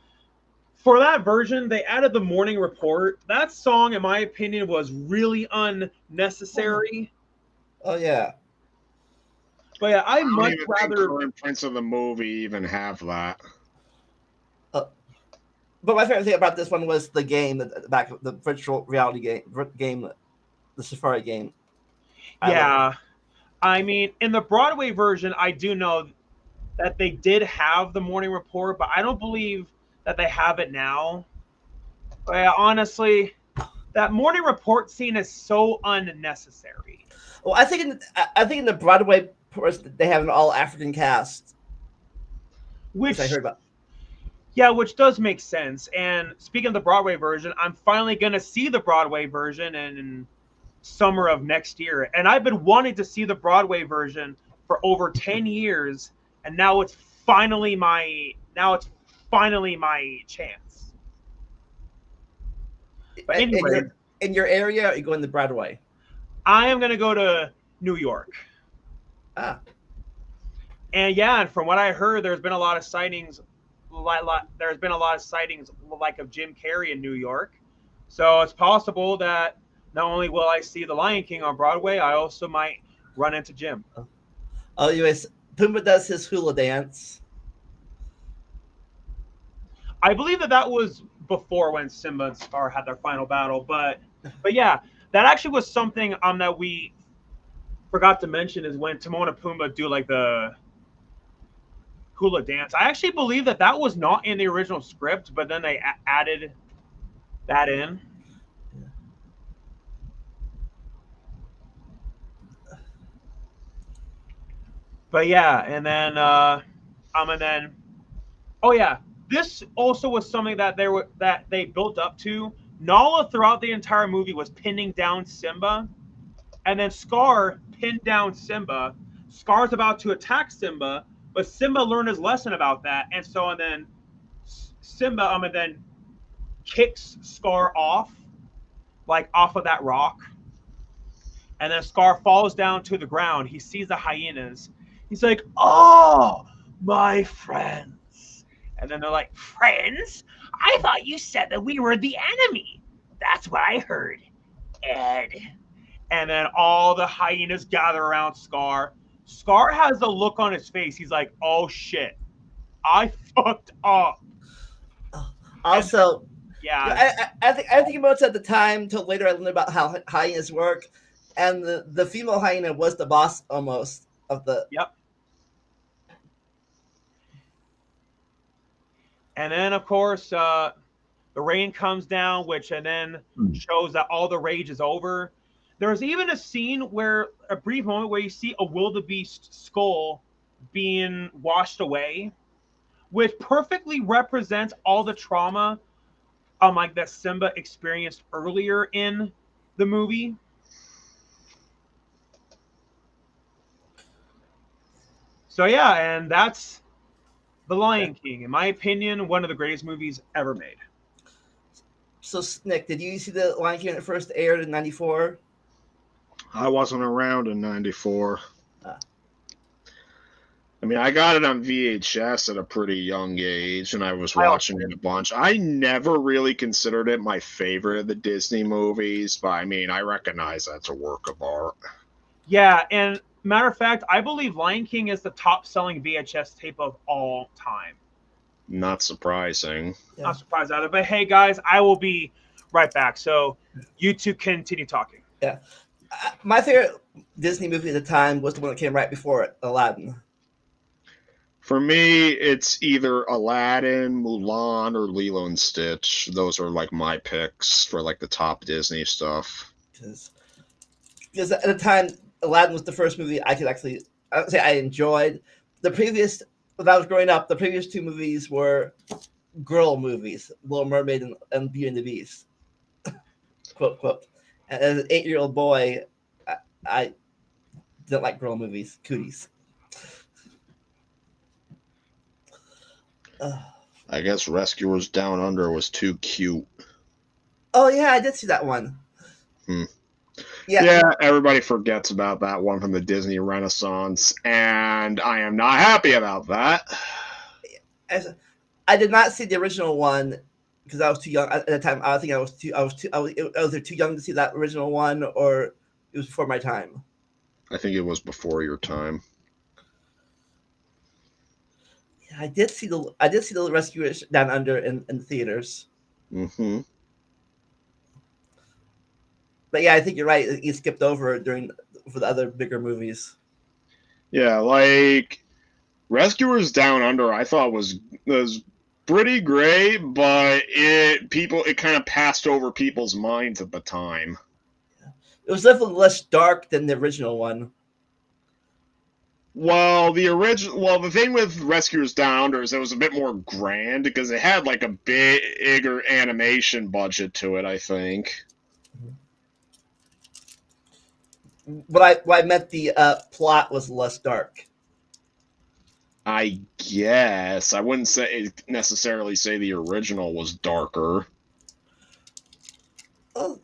[SPEAKER 1] for that version, they added the morning report. That song, in my opinion, was really unnecessary.
[SPEAKER 2] oh yeah.
[SPEAKER 1] But yeah, I
[SPEAKER 3] I don't
[SPEAKER 1] much
[SPEAKER 3] even think
[SPEAKER 1] rather.
[SPEAKER 3] current prints of the movie even have that.
[SPEAKER 2] Uh, but my favorite thing about this one was the game, the virtual reality game, the Safari game. I love it.
[SPEAKER 1] Yeah, I mean, in the Broadway version, I do know that they did have the morning report, but I don't believe that they have it now. But yeah, honestly, that morning report scene is so unnecessary.
[SPEAKER 2] Well, I think in the Broadway portion they have an all African cast, which I
[SPEAKER 1] Which,
[SPEAKER 2] heard about.
[SPEAKER 1] yeah, which does make sense. And speaking of the Broadway version, I'm finally going to see the Broadway version in summer of next year. And I've been wanting to see the Broadway version for over 10 years. And now it's finally my chance. But anyway,
[SPEAKER 2] In your area, you go in the Broadway.
[SPEAKER 1] I am going to go to New York.
[SPEAKER 2] Ah,
[SPEAKER 1] And yeah, and from what I heard, there's been a lot of sightings. There's been a lot of sightings like of Jim Carrey in New York. So it's possible that not only will I see The Lion King on Broadway, I also might run into Jim.
[SPEAKER 2] oh, anyways, Pumbaa does his hula dance.
[SPEAKER 1] I believe that that was before when Simba and Scar had their final battle, but yeah, that actually was something that we forgot to mention is when Timon and Pumbaa do like the hula dance. I actually believe that that was not in the original script, but then they added that in. But yeah, and then oh yeah, this also was something that they built up to. Nala throughout the entire movie was pinning down Simba, and then Scar pinned down Simba. Scar's about to attack Simba, but Simba learned his lesson about that, and then Simba and then kicks Scar off, like off of that rock, and then Scar falls down to the ground. He sees the hyenas. He's like, "Oh, my friends," and then they're like, "Friends? I thought you said that we were the enemy. That's what I heard, Ed." And then all the hyenas gather around Scar. Scar has the look on his face. He's like, "Oh shit, I fucked up." And
[SPEAKER 2] Also,
[SPEAKER 1] yeah,
[SPEAKER 2] I think about it at the time till later I learned about how hyenas work, and the female hyena was the boss almost of the.
[SPEAKER 1] yep. And then, of course, the rain comes down, which and then shows that all the rage is over. There's even a scene where a brief moment where you see a wildebeest skull being washed away, which perfectly represents all the trauma like that Simba experienced earlier in the movie. So yeah, and that's The Lion King, in my opinion, one of the greatest movies ever made.
[SPEAKER 2] So, Nick, did you see the Lion King when it first aired in '94?
[SPEAKER 3] I wasn't around in '94.
[SPEAKER 2] Uh,
[SPEAKER 3] I mean, I got it on VHS at a pretty young age, and I was
[SPEAKER 1] I also
[SPEAKER 3] watching it a bunch. I never really considered it my favorite of the Disney movies, but I mean, I recognize that's a work of art.
[SPEAKER 1] Yeah, and matter of fact, I believe Lion King is the top selling VHS tape of all time.
[SPEAKER 3] Not surprising.
[SPEAKER 2] yeah.
[SPEAKER 1] Not surprised at it. But hey, guys, I will be right back. So you two continue talking.
[SPEAKER 2] Yeah. My favorite Disney movie at the time was the one that came right before it, Aladdin.
[SPEAKER 3] For me, it's either Aladdin, Mulan, or Lilo and Stitch. Those are like my picks for like the top Disney stuff.
[SPEAKER 2] Because at the time, Aladdin was the first movie I would say I enjoyed. When I was growing up, the previous two movies were girl movies, Little Mermaid and Beauty and the Beast. Quote, quote. And as an 8-year-old boy, I didn't like girl movies, cooties.
[SPEAKER 3] I guess Rescuers Down Under was too cute.
[SPEAKER 2] Oh, yeah, I did see that one.
[SPEAKER 3] Yeah, everybody forgets about that one from the Disney Renaissance, and I am not happy about that.
[SPEAKER 2] I did not see the original one because I was too young at the time. I think I was either too young to see that original one, or it was before my time.
[SPEAKER 3] I think it was before your time.
[SPEAKER 2] Yeah, I did see the Rescuers Down Under in the theaters.
[SPEAKER 3] Mm-hmm.
[SPEAKER 2] But yeah, I think you're right. You skipped over for the other bigger movies.
[SPEAKER 3] Yeah, like Rescuers Down Under, I thought was pretty great, but it kind of passed over people's minds at the time.
[SPEAKER 2] It was definitely less dark than the original one.
[SPEAKER 3] Well, the thing with Rescuers Down Under is it was a bit more grand because it had like a bigger animation budget to it, I think.
[SPEAKER 2] What I meant the plot was less dark.
[SPEAKER 3] I guess I wouldn't necessarily say the original was darker.
[SPEAKER 2] Oh,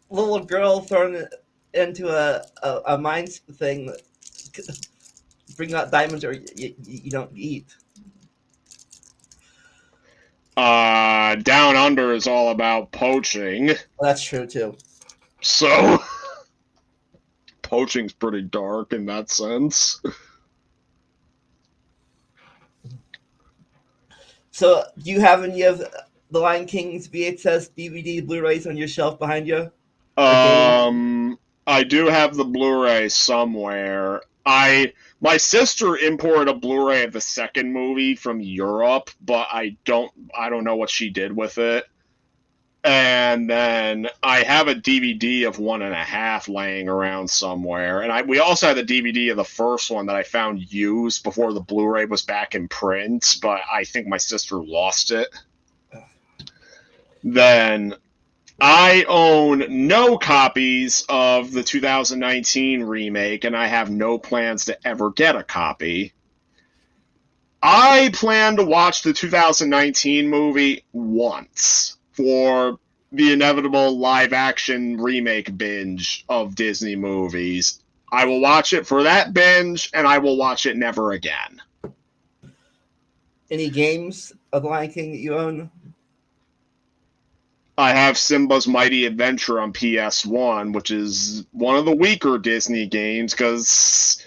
[SPEAKER 2] little girl thrown into a mine thing, bring out diamonds or you don't eat.
[SPEAKER 3] Down Under is all about poaching.
[SPEAKER 2] Well, that's true too.
[SPEAKER 3] So poaching's pretty dark in that sense.
[SPEAKER 2] So, do you have any of the Lion King's VHS, DVD, Blu-rays on your shelf behind you?
[SPEAKER 3] I do have the Blu-ray somewhere. My sister imported a Blu-ray of the second movie from Europe, but I don't know what she did with it. And then I have a DVD of 1.5 laying around somewhere. And we also had the DVD of the first one that I found used before the Blu-ray was back in print, but I think my sister lost it. Then I own no copies of the 2019 remake, and I have no plans to ever get a copy. I plan to watch the 2019 movie once for the inevitable live-action remake binge of Disney movies. I will watch it for that binge, and I will watch it never again.
[SPEAKER 2] Any games of the Lion King that you own?
[SPEAKER 3] I have Simba's Mighty Adventure on PS1, which is one of the weaker Disney games, because,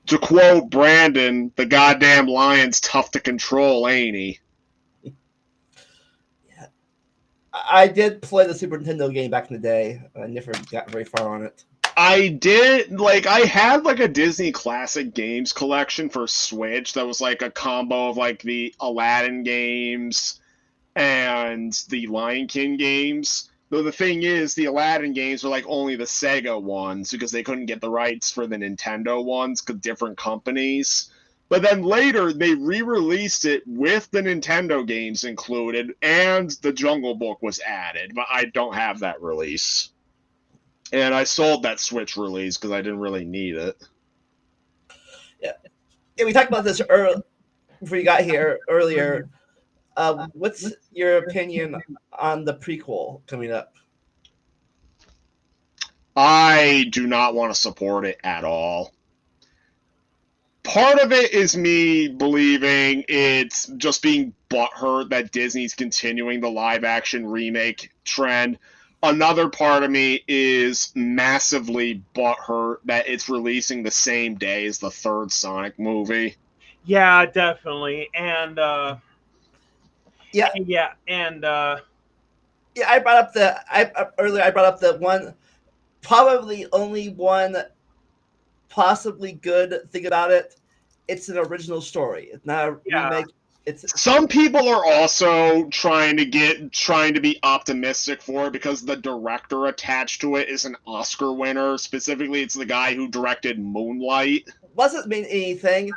[SPEAKER 3] to quote Brandon, the goddamn lion's tough to control, ain't he?
[SPEAKER 2] I did play the Super Nintendo game back in the day. I never got very far on it.
[SPEAKER 3] I did like I had like a Disney Classic Games collection for Switch that was like a combo of like the Aladdin games and the Lion King games. Though the thing is, the Aladdin games were like only the Sega ones because they couldn't get the rights for the Nintendo ones because different companies. But then later they re-released it with the Nintendo games included, and the Jungle Book was added. But I don't have that release. And I sold that Switch release because I didn't really need it.
[SPEAKER 2] Yeah, we talked about this before you got here earlier. What's your opinion on the prequel coming up?
[SPEAKER 3] I do not want to support it at all. Part of it is me believing it's just being butthurt that Disney's continuing the live action remake trend. Another part of me is massively butthurt that it's releasing the same day as the third Sonic movie.
[SPEAKER 1] Yeah, definitely. And
[SPEAKER 2] Yeah, I brought up earlier. I brought up the one, probably only one, possibly good thing about it. It's an original story. It's not a remake.
[SPEAKER 3] Some people are also trying to be optimistic for it because the director attached to it is an Oscar winner. Specifically, it's the guy who directed Moonlight.
[SPEAKER 2] Wasn't mean anything.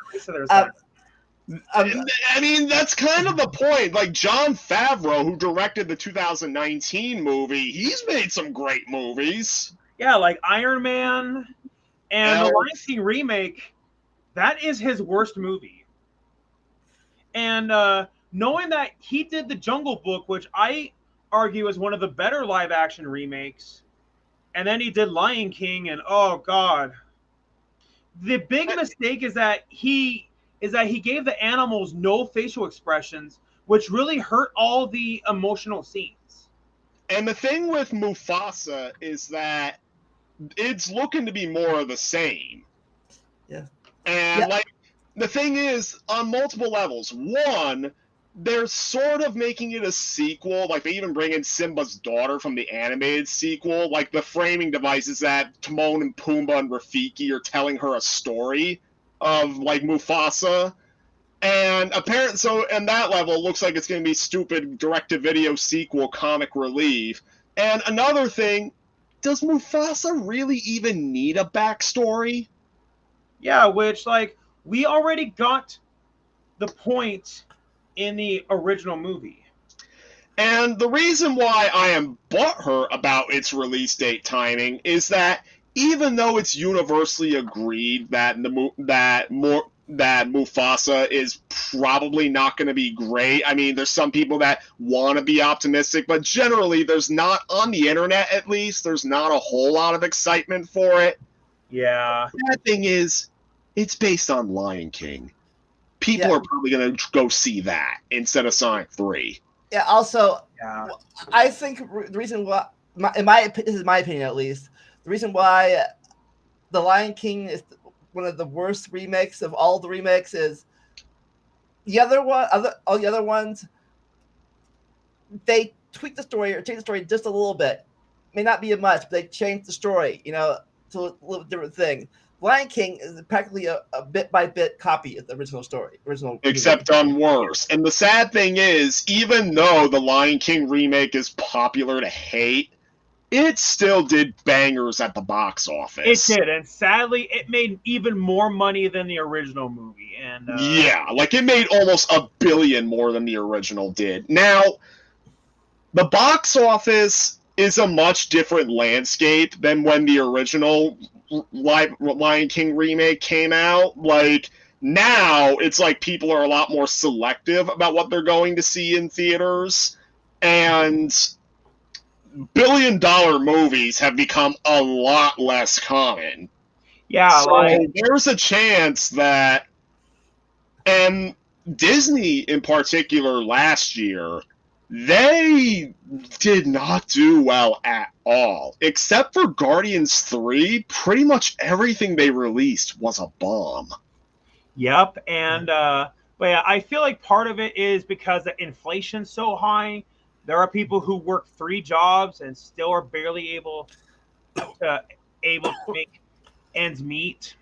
[SPEAKER 3] I mean, that's kind of the point. Like Jon Favreau, who directed the 2019 movie, he's made some great movies.
[SPEAKER 1] Yeah, like Iron Man and the Lion King remake. That is his worst movie. And knowing that he did the Jungle Book, which I argue is one of the better live action remakes, and then he did Lion King, and oh god, the big mistake is that he gave the animals no facial expressions, which really hurt all the emotional scenes.
[SPEAKER 3] And the thing with Mufasa is that it's looking to be more of the same.
[SPEAKER 2] Yeah.
[SPEAKER 3] And like the thing is, on multiple levels. One, they're sort of making it a sequel. Like, they even bring in Simba's daughter from the animated sequel. Like, the framing device is that Timon and Pumbaa and Rafiki are telling her a story of, like, Mufasa. And apparently, so in that level, it looks like it's going to be stupid direct-to-video sequel comic relief. And another thing, does Mufasa really even need a backstory?
[SPEAKER 1] Yeah, which, like, we already got the point in the original movie.
[SPEAKER 3] And the reason why I am butthurt about its release date timing is that even though it's universally agreed that Mufasa is probably not going to be great. I mean, there's some people that want to be optimistic, but generally there's not, on the internet at least, there's not a whole lot of excitement for it.
[SPEAKER 1] Yeah.
[SPEAKER 3] The bad thing is, it's based on Lion King. People are probably going to go see that instead of Sonic 3.
[SPEAKER 2] Yeah, also, I think the reason why, this is my opinion at least, the reason why The Lion King is one of the worst remakes of all the remakes is all the other ones, they tweak the story or change the story just a little bit. May not be much, but they change the story, to a little different thing. Lion King is practically a bit-by-bit copy of the original story.
[SPEAKER 3] Except done worse. And the sad thing is, even though the Lion King remake is popular to hate, it still did bangers at the box office.
[SPEAKER 1] It did, and sadly, it made even more money than the original movie. And
[SPEAKER 3] yeah, like it made almost $1 billion more than the original did. Now, the box office is a much different landscape than when the original Lion King remake came out. Like, now it's like people are a lot more selective about what they're going to see in theaters, and billion-dollar movies have become a lot less common.
[SPEAKER 1] Yeah,
[SPEAKER 3] so there's a chance that, and Disney in particular last year, they did not do well at all. Except for Guardians 3, pretty much everything they released was a bomb.
[SPEAKER 1] Yep, and but yeah, I feel like part of it is because the inflation's so high. There are people who work 3 jobs and still are barely able to able to make ends meet.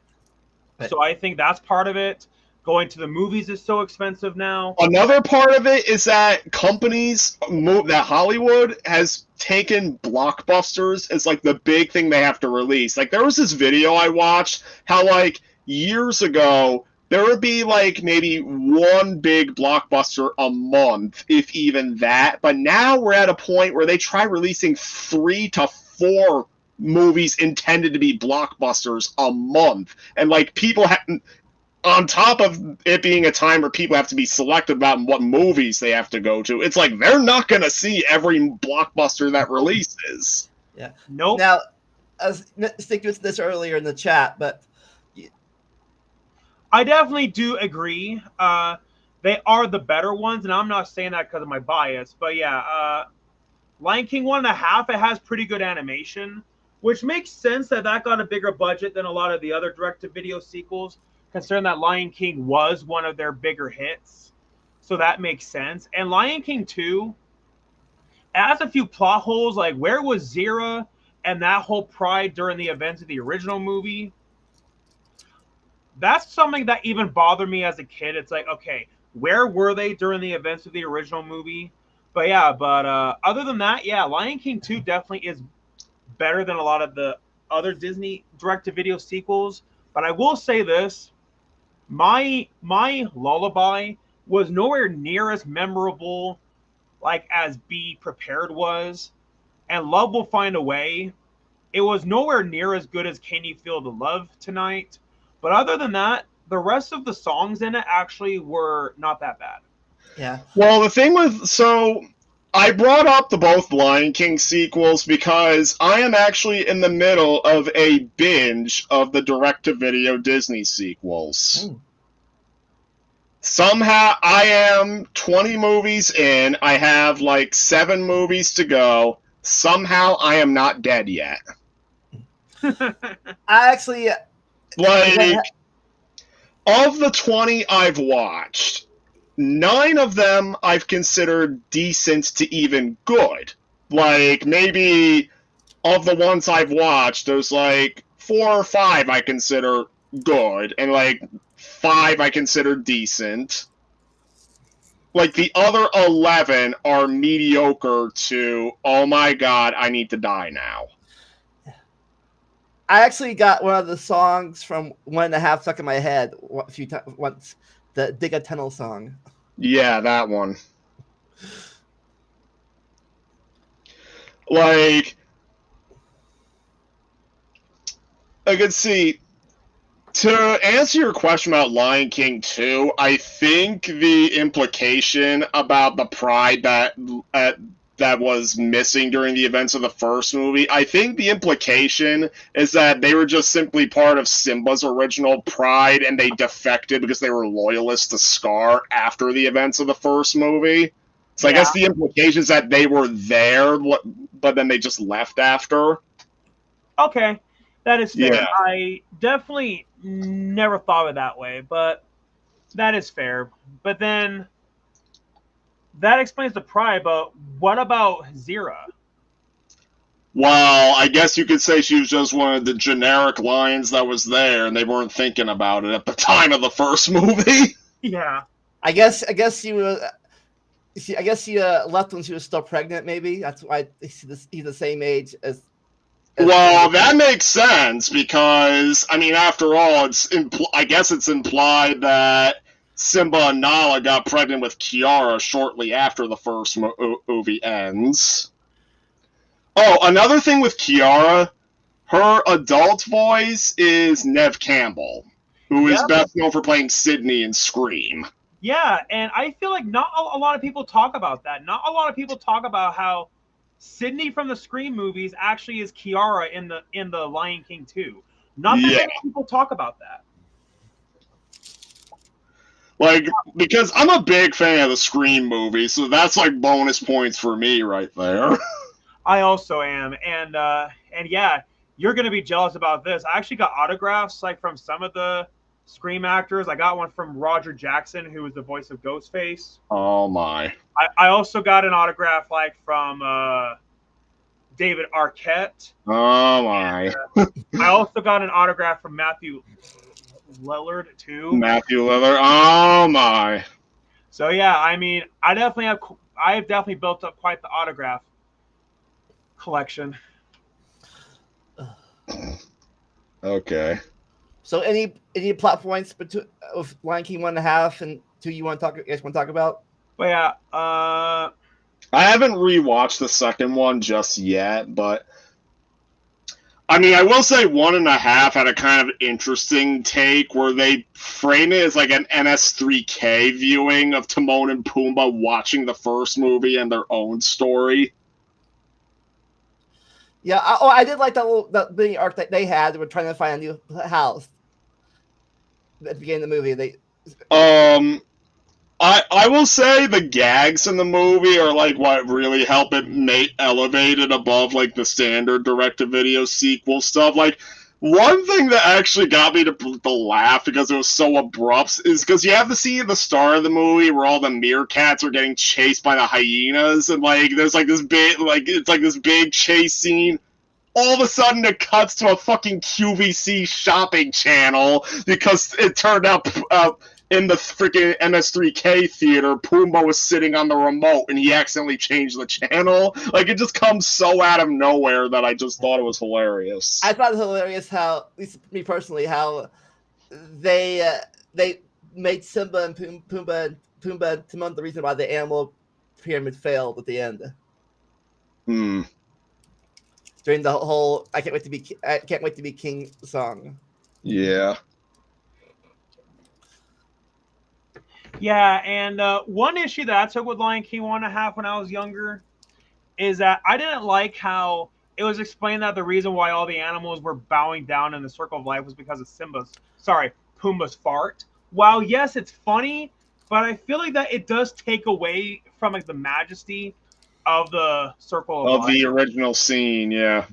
[SPEAKER 2] Right.
[SPEAKER 1] So I think that's part of it. Going to the movies is so expensive now.
[SPEAKER 3] Another part of it is that that Hollywood has taken blockbusters as like the big thing they have to release. Like there was this video I watched how like years ago there would be like maybe one big blockbuster a month, if even that. But now we're at a point where they try releasing 3 to 4 movies intended to be blockbusters a month, and like people have, on top of it being a time where people have to be selective about what movies they have to go to, it's like they're not going to see every blockbuster that releases.
[SPEAKER 2] Yeah.
[SPEAKER 1] Nope.
[SPEAKER 2] Now, I was thinking with this earlier in the chat, but
[SPEAKER 1] I definitely do agree. They are the better ones, and I'm not saying that because of my bias, but yeah, Lion King 1.5, it has pretty good animation, which makes sense that got a bigger budget than a lot of the other direct-to-video sequels, considering that Lion King was one of their bigger hits. So that makes sense. And Lion King 2 has a few plot holes, like where was Zira and that whole pride during the events of the original movie? That's something that even bothered me as a kid. It's like, okay, where were they during the events of the original movie? But yeah, other than that, yeah, Lion King 2 definitely is better than a lot of the other Disney direct-to-video sequels. But I will say this, my Lullaby was nowhere near as memorable like as Be Prepared was. And Love Will Find a Way, it was nowhere near as good as Can You Feel the Love Tonight. But other than that, the rest of the songs in it actually were not that bad.
[SPEAKER 2] yeah.
[SPEAKER 3] Well, the thing I brought up the both Lion King sequels because I am actually in the middle of a binge of the direct-to-video Disney sequels.
[SPEAKER 2] Mm.
[SPEAKER 3] Somehow, I am 20 movies in. I have like 7 movies to go. Somehow, I am not dead yet.
[SPEAKER 2] I actually
[SPEAKER 3] Like, of the 20 I've watched, 9 of them I've considered decent to even good. Like, maybe of the ones I've watched, there's like 4 or 5 I consider good, and like 5 I consider decent. Like, the other 11 are mediocre to, oh my god, I need to die now.
[SPEAKER 2] I actually got one of the songs from 1.5 stuck in my head a few times once, the Dig a Tunnel song.
[SPEAKER 3] Yeah, that one. Like, I could see, to answer your question about Lion King 2, I think the implication about the pride that was missing during the events of the first movie, I think the implication is that they were just simply part of Simba's original pride and they defected because they were loyalists to Scar after the events of the first movie. So I guess the implication is that they were there, but then they just left after.
[SPEAKER 1] Okay, that is fair.
[SPEAKER 3] Yeah.
[SPEAKER 1] I definitely never thought of it that way, but that is fair. But then that explains the pride, but what about Zira?
[SPEAKER 3] Well, I guess you could say she was just one of the generic lions that was there, and they weren't thinking about it at the time of the first movie.
[SPEAKER 1] Yeah.
[SPEAKER 2] I guess she was. I guess she left when she was still pregnant. Maybe that's why he's the same age as
[SPEAKER 3] well, that makes sense because I mean, after all, I guess it's implied that Simba and Nala got pregnant with Kiara shortly after the first movie ends. Oh, another thing with Kiara, her adult voice is Neve Campbell, who is best known for playing Sydney in Scream.
[SPEAKER 1] Yeah, and I feel like not a lot of people talk about that. Not a lot of people talk about how Sydney from the Scream movies actually is Kiara in the Lion King 2. Not that many people talk about that.
[SPEAKER 3] Like, because I'm a big fan of the Scream movies, so that's like bonus points for me right there.
[SPEAKER 1] I also am, and yeah, you're gonna be jealous about this. I actually got autographs like from some of the Scream actors. I got one from Roger Jackson, who was the voice of Ghostface.
[SPEAKER 3] Oh my!
[SPEAKER 1] I also got an autograph like from David Arquette.
[SPEAKER 3] Oh my.
[SPEAKER 1] I also got an autograph from Matthew Lillard too.
[SPEAKER 3] Matthew Lillard. Oh my.
[SPEAKER 1] So yeah, I mean, I have definitely built up quite the autograph collection.
[SPEAKER 3] Okay.
[SPEAKER 2] So any plot points between of Lion King 1.5 and 2 you want to talk about?
[SPEAKER 1] But yeah,
[SPEAKER 3] I haven't rewatched the second one just yet, but I mean, I will say 1.5 had a kind of interesting take where they frame it as like an MS3K viewing of Timon and Pumbaa watching the first movie and their own story.
[SPEAKER 2] Yeah, I did like that mini arc that they had. They were trying to find a new house at the beginning of the movie.
[SPEAKER 3] I will say the gags in the movie are like what really help it elevate it above like the standard direct-to-video sequel stuff. Like one thing that actually got me to laugh because it was so abrupt is because you have the scene at the start of the movie where all the meerkats are getting chased by the hyenas, and like there's like this big it's like this big chase scene. All of a sudden, it cuts to a fucking QVC shopping channel because it turned out in the freaking MS3K theater, Pumbaa was sitting on the remote and he accidentally changed the channel. Like, it just comes so out of nowhere that I just thought it was hilarious.
[SPEAKER 2] I thought it was hilarious how, at least me personally, how they made Simba and Pumbaa and Timon the reason why the animal pyramid failed at the end. During the whole I can't wait to be king song.
[SPEAKER 3] Yeah.
[SPEAKER 1] Yeah, and one issue that I took with Lion King 1.5 when I was younger is that I didn't like how it was explained that the reason why all the animals were bowing down in the circle of life was because of Pumbaa's fart. While yes, it's funny, but I feel like that it does take away from like the majesty of the circle of life.
[SPEAKER 3] The original scene, yeah.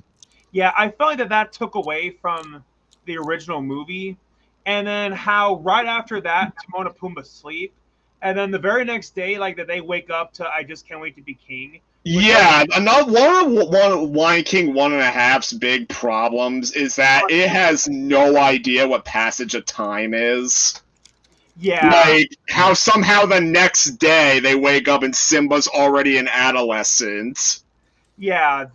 [SPEAKER 1] Yeah, I felt like that took away from the original movie. And then how right after that, Timon and Pumbaa sleep. And then the very next day, like that they wake up to I Just Can't Wait to Be King.
[SPEAKER 3] Yeah, one of Lion King 1.5's big problems is that it has no idea what passage of time is.
[SPEAKER 1] Yeah.
[SPEAKER 3] Like, how somehow the next day they wake up and Simba's already an adolescent.
[SPEAKER 1] Yeah,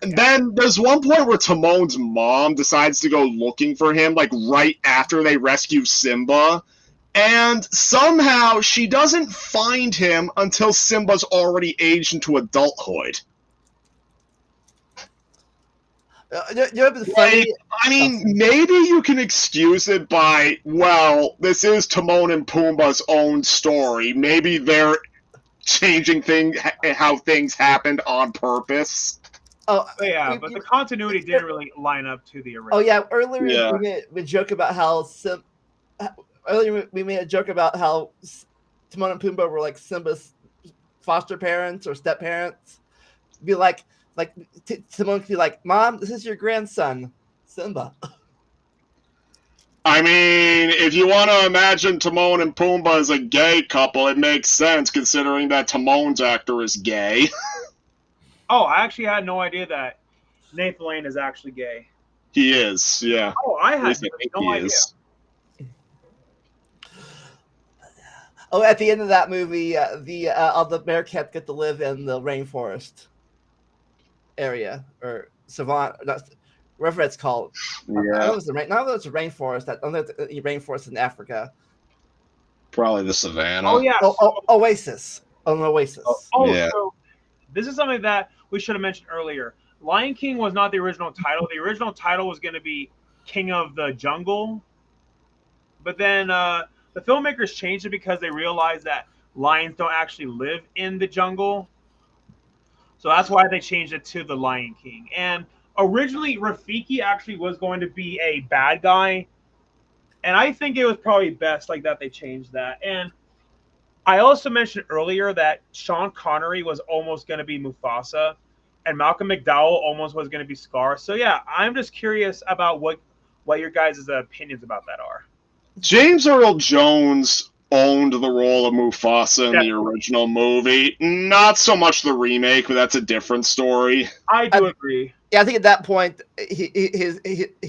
[SPEAKER 3] And then there's one point where Timon's mom decides to go looking for him, like, right after they rescue Simba. And somehow she doesn't find him until Simba's already aged into adulthood.
[SPEAKER 2] Funny?
[SPEAKER 3] I mean, maybe you can excuse it by, well, this is Timon and Pumbaa's own story. Maybe they're changing how things happened on purpose.
[SPEAKER 1] But the continuity didn't really line up to the original.
[SPEAKER 2] Oh yeah, earlier we made a joke about how Timon and Pumbaa were like Simba's foster parents or step parents. Be like Timon could be like, "Mom, this is your grandson, Simba."
[SPEAKER 3] I mean, if you want to imagine Timon and Pumbaa as a gay couple, it makes sense considering that Timon's actor is gay.
[SPEAKER 1] Oh, I actually had no idea that Nathan Lane is actually gay.
[SPEAKER 3] He is, yeah.
[SPEAKER 1] Oh, I had no idea.
[SPEAKER 2] Oh, at the end of that movie, all the meerkats get to live in the rainforest area or savannah, whatever it's called.
[SPEAKER 3] Yeah.
[SPEAKER 2] I know it's a rainforest. I don't know the rainforest in Africa.
[SPEAKER 3] Probably the savannah.
[SPEAKER 1] Oh yeah.
[SPEAKER 2] Oasis. An oasis.
[SPEAKER 3] Yeah.
[SPEAKER 1] So this is something that we should have mentioned earlier. Lion King was not the original title. The original title was going to be King of the Jungle. But then the filmmakers changed it because they realized that lions don't actually live in the jungle. So that's why they changed it to The Lion King. And originally, Rafiki actually was going to be a bad guy. And I think it was probably best like that they changed that. And I also mentioned earlier that Sean Connery was almost going to be Mufasa. And Malcolm McDowell almost was going to be Scar. So yeah, I'm just curious about what your guys' opinions about that are.
[SPEAKER 3] James Earl Jones owned the role of Mufasa in the
[SPEAKER 1] Definitely.
[SPEAKER 3] original movie. Not so much the remake, but that's a different story.
[SPEAKER 1] I do agree.
[SPEAKER 2] Yeah, I think at that point he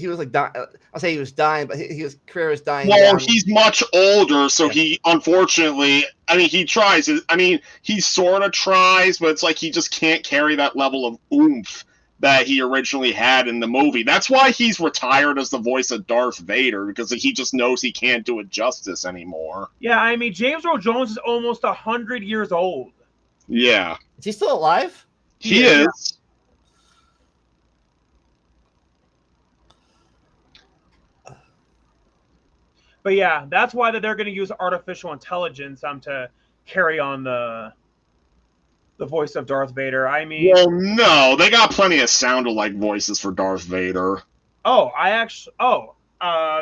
[SPEAKER 2] was like dying. I'll say he was dying, but his career was dying
[SPEAKER 3] Well,
[SPEAKER 2] down.
[SPEAKER 3] he's much older, so
[SPEAKER 2] Yeah.
[SPEAKER 3] he unfortunately, I mean, he tries. I mean, he sort of tries, but it's like he just can't carry that level of oomph that he originally had in the movie. That's why he's retired as the voice of Darth Vader, because he just knows he can't do it justice anymore.
[SPEAKER 1] Yeah, I mean, James Earl Jones is almost 100 years old.
[SPEAKER 3] Yeah.
[SPEAKER 2] Is he still alive?
[SPEAKER 3] He is.
[SPEAKER 1] But yeah, that's why that they're going to use artificial intelligence to carry on the voice of Darth Vader. I mean,
[SPEAKER 3] Well, no, they got plenty of sound-alike voices for Darth Vader.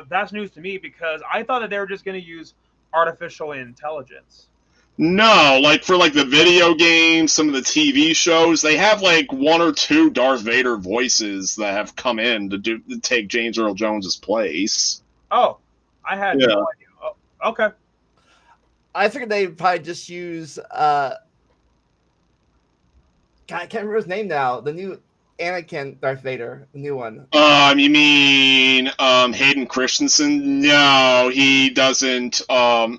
[SPEAKER 1] that's news to me because I thought that they were just going to use artificial intelligence.
[SPEAKER 3] No, like for like the video games, some of the TV shows, they have like one or two Darth Vader voices that have come in to take James Earl Jones's place.
[SPEAKER 1] Oh, I had no idea. Oh, okay.
[SPEAKER 2] I figured they'd probably just use God, I can't remember his name now. The new Anakin Darth Vader, the new one.
[SPEAKER 3] You mean Hayden Christensen? No, he doesn't.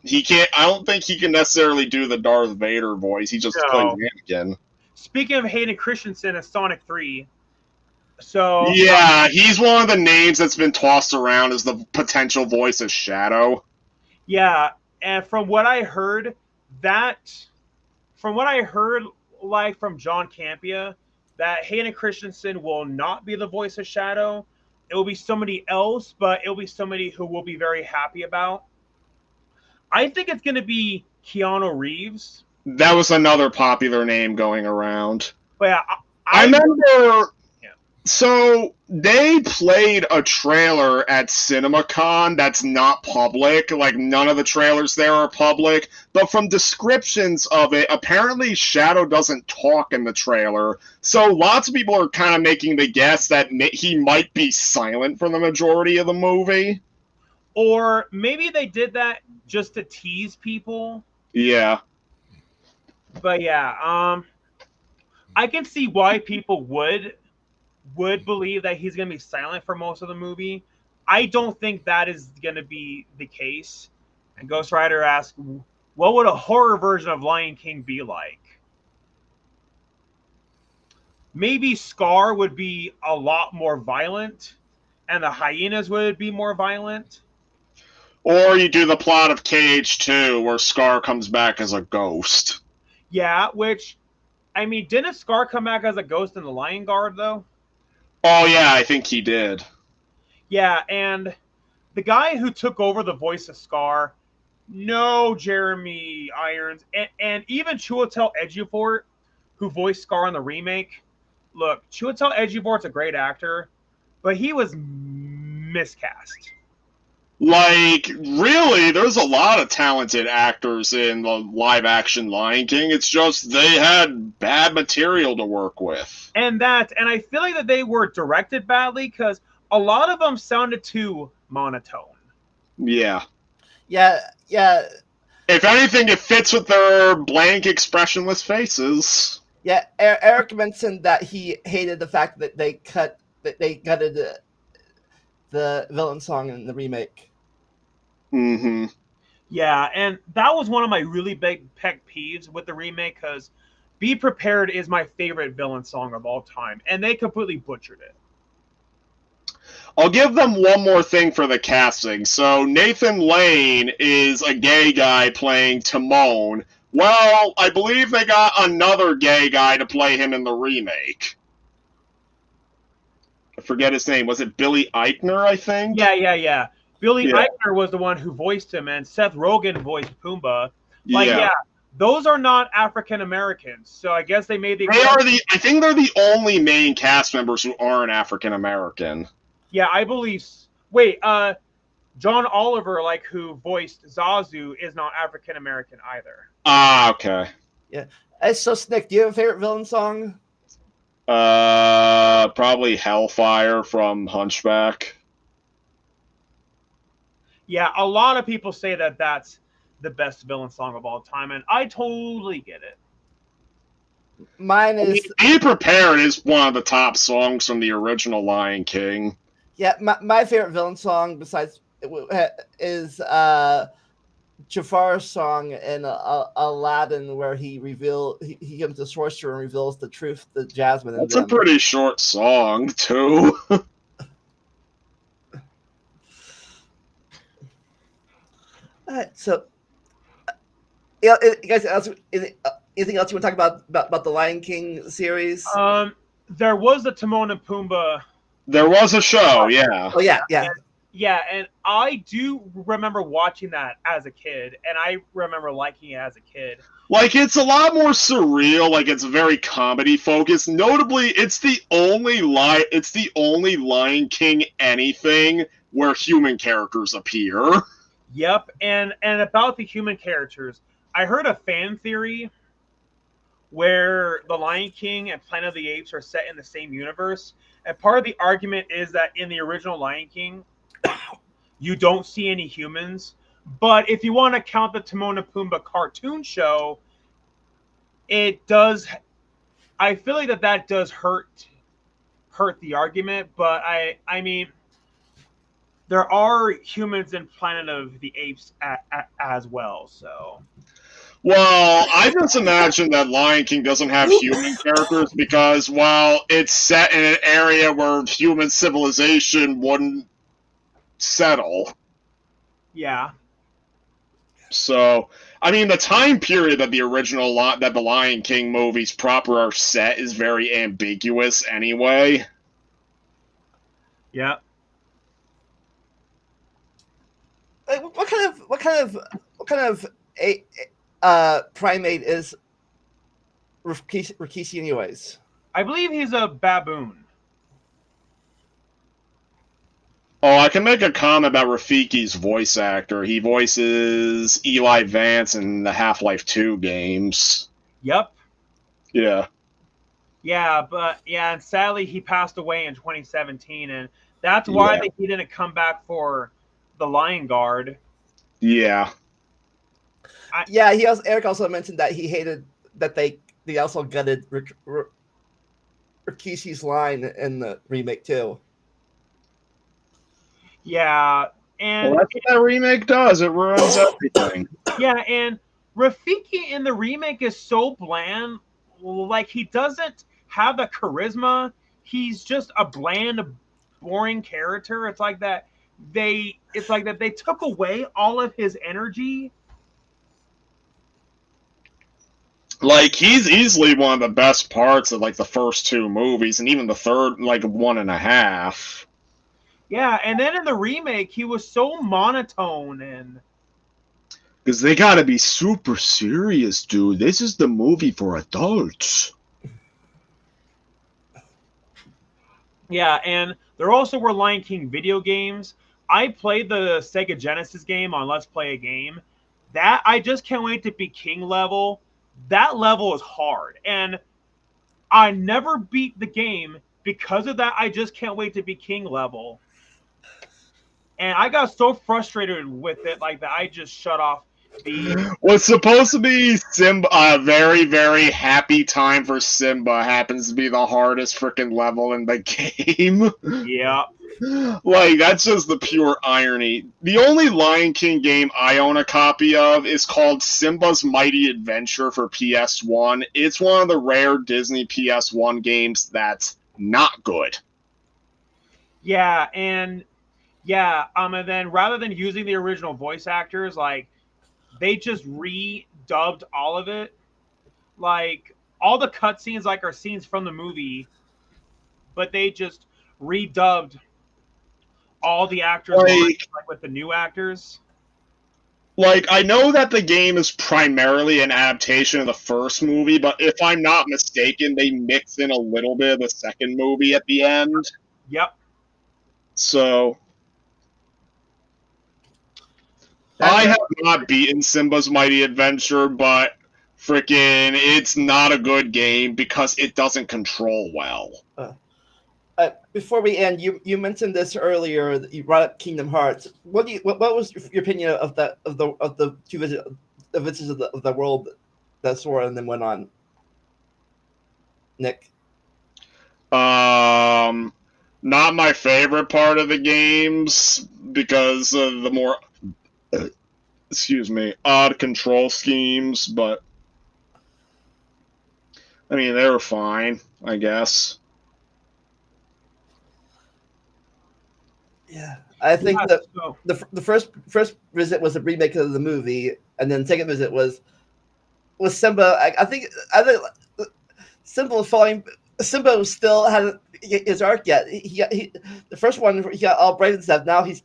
[SPEAKER 3] He can't. I don't think he can necessarily do the Darth Vader voice. He just plays Anakin.
[SPEAKER 1] Speaking of Hayden Christensen as Sonic 3, so
[SPEAKER 3] yeah, he's one of the names that's been tossed around as the potential voice of Shadow.
[SPEAKER 1] Yeah, and from what I heard, like from John Campea, that Hayden Christensen will not be the voice of Shadow. It will be somebody else, but it will be somebody who we'll be very happy about. I think it's going to be Keanu Reeves.
[SPEAKER 3] That was another popular name going around.
[SPEAKER 1] But yeah,
[SPEAKER 3] I remember. So they played a trailer at CinemaCon that's not public. Like none of the trailers there are public. But from descriptions of it, apparently Shadow doesn't talk in the trailer. So lots of people are kind of making the guess that he might be silent for the majority of the movie.
[SPEAKER 1] Or maybe they did that just to tease people.
[SPEAKER 3] Yeah.
[SPEAKER 1] But yeah, I can see why people would believe that he's going to be silent for most of the movie. I don't think that is going to be the case. And Ghost Rider asks, what would a horror version of Lion King be like? Maybe Scar would be a lot more violent, and the hyenas would be more violent.
[SPEAKER 3] Or you do the plot of KH2 where Scar comes back as a ghost.
[SPEAKER 1] Yeah, which, I mean, didn't Scar come back as a ghost in the Lion Guard, though?
[SPEAKER 3] Oh, yeah, I think he did.
[SPEAKER 1] Yeah, and the guy who took over the voice of Scar, no Jeremy Irons, and even Chiwetel Ejiofor, who voiced Scar in the remake. Look, Chiwetel Ejiofor's a great actor, but he was miscast.
[SPEAKER 3] Like, really, there's a lot of talented actors in the live-action Lion King. It's just they had bad material to work with.
[SPEAKER 1] And I feel like that they were directed badly because a lot of them sounded too monotone.
[SPEAKER 3] Yeah.
[SPEAKER 2] Yeah.
[SPEAKER 3] If anything, it fits with their blank, expressionless faces.
[SPEAKER 2] Yeah, Eric mentioned that he hated the fact that they gutted the villain song in the remake.
[SPEAKER 3] Mm-hmm.
[SPEAKER 1] Yeah, and that was one of my really big pet peeves with the remake because Be Prepared is my favorite villain song of all time, and they completely butchered it.
[SPEAKER 3] I'll give them one more thing for the casting. So Nathan Lane is a gay guy playing Timon. Well, I believe they got another gay guy to play him in the remake. I forget his name. Was it Billy Eichner, I think?
[SPEAKER 1] Yeah. Billy Eichner was the one who voiced him, and Seth Rogen voiced Pumbaa. Those are not African Americans, so I guess they made the.
[SPEAKER 3] I think they're the only main cast members who aren't African American.
[SPEAKER 1] Yeah, I believe. Wait, John Oliver, like who voiced Zazu, is not African American either.
[SPEAKER 3] Ah, okay.
[SPEAKER 2] Yeah. So, Snick, do you have a favorite villain song?
[SPEAKER 3] Probably Hellfire from Hunchback.
[SPEAKER 1] Yeah, a lot of people say that the best villain song of all time, and I totally get it.
[SPEAKER 2] Mine is
[SPEAKER 3] Be Prepared is one of the top songs from the original Lion King.
[SPEAKER 2] yeah. My favorite villain song besides is Jafar's song in Aladdin, where he becomes a sorcerer and reveals the truth to Jasmine and
[SPEAKER 3] That's a
[SPEAKER 2] them.
[SPEAKER 3] pretty short song, too.
[SPEAKER 2] Alright, so yeah, you guys, anything else you want to talk about the Lion King series?
[SPEAKER 1] There was the Timon and Pumbaa.
[SPEAKER 3] There was a show, yeah.
[SPEAKER 2] Oh yeah, yeah.
[SPEAKER 1] Yeah, and I do remember watching that as a kid, and I remember liking it as a kid.
[SPEAKER 3] Like, it's a lot more surreal, like, it's very comedy-focused. Notably, it's the only Lion King anything where human characters appear.
[SPEAKER 1] Yep, and about the human characters, I heard a fan theory where The Lion King and Planet of the Apes are set in the same universe, and part of the argument is that in the original Lion King, you don't see any humans. But if you want to count the Timon and Pumbaa cartoon show, it does. I feel like that does hurt the argument. But I mean, there are humans in Planet of the Apes as well. So.
[SPEAKER 3] Well, I just imagine that Lion King doesn't have human characters because, well, it's set in an area where human civilization wouldn't settle.
[SPEAKER 1] Yeah.
[SPEAKER 3] So, I mean, the time period that the Lion King movies proper are set is very ambiguous anyway.
[SPEAKER 1] Yeah.
[SPEAKER 2] What kind of primate is Rikishi anyways?
[SPEAKER 1] I believe he's a baboon.
[SPEAKER 3] Oh, I can make a comment about Rafiki's voice actor. He voices Eli Vance in the Half-Life 2 games.
[SPEAKER 1] Yep.
[SPEAKER 3] Yeah.
[SPEAKER 1] Yeah, and sadly he passed away in 2017, and that's why he didn't come back for the Lion Guard.
[SPEAKER 3] Yeah.
[SPEAKER 2] Eric also mentioned that he hated that they also gutted Rikishi's line in the remake too.
[SPEAKER 1] Yeah, and
[SPEAKER 3] that's what that remake does. It ruins everything.
[SPEAKER 1] Yeah, and Rafiki in the remake is so bland. Like, he doesn't have the charisma. He's just a bland, boring character. It's like that they took away all of his energy.
[SPEAKER 3] Like, he's easily one of the best parts of, like, the first two movies, and even the third, like, 1.5.
[SPEAKER 1] Yeah, and then in the remake, he was so monotone and...
[SPEAKER 3] Because they gotta be super serious, dude. This is the movie for adults.
[SPEAKER 1] Yeah, and there also were Lion King video games. I played the Sega Genesis game on Let's Play a Game. That, I just can't wait to be King level. That level is hard. And I never beat the game because of that. I just can't wait to be King level. And I got so frustrated with it, like, that I just shut off the...
[SPEAKER 3] What's supposed to be Simba, a very, very happy time for Simba happens to be the hardest freaking level in the game.
[SPEAKER 1] Yeah.
[SPEAKER 3] Like, that's just the pure irony. The only Lion King game I own a copy of is called Simba's Mighty Adventure for PS1. It's one of the rare Disney PS1 games that's not good.
[SPEAKER 1] Yeah, and then rather than using the original voice actors, like, they just redubbed all of it. Like, all the cutscenes, like, are scenes from the movie, but they just redubbed all the actors like with the new actors.
[SPEAKER 3] Like, I know that the game is primarily an adaptation of the first movie, but if I'm not mistaken, they mix in a little bit of the second movie at the end.
[SPEAKER 1] Yep.
[SPEAKER 3] So... I have not beaten Simba's Mighty Adventure, but freaking, it's not a good game because it doesn't control well.
[SPEAKER 2] Before we end, you mentioned this earlier. That you brought up Kingdom Hearts. What was your opinion of the two visits of the world that Sora and then went on? Nick.
[SPEAKER 3] Not my favorite part of the games because of the more, excuse me, odd control schemes, but I mean, they were fine, I guess.
[SPEAKER 2] Yeah, I think the first visit was a remake of the movie, and then the second visit was Simba. I think Simba falling. Simba still hadn't his arc yet. He the first one he got all brave and stuff. Now he's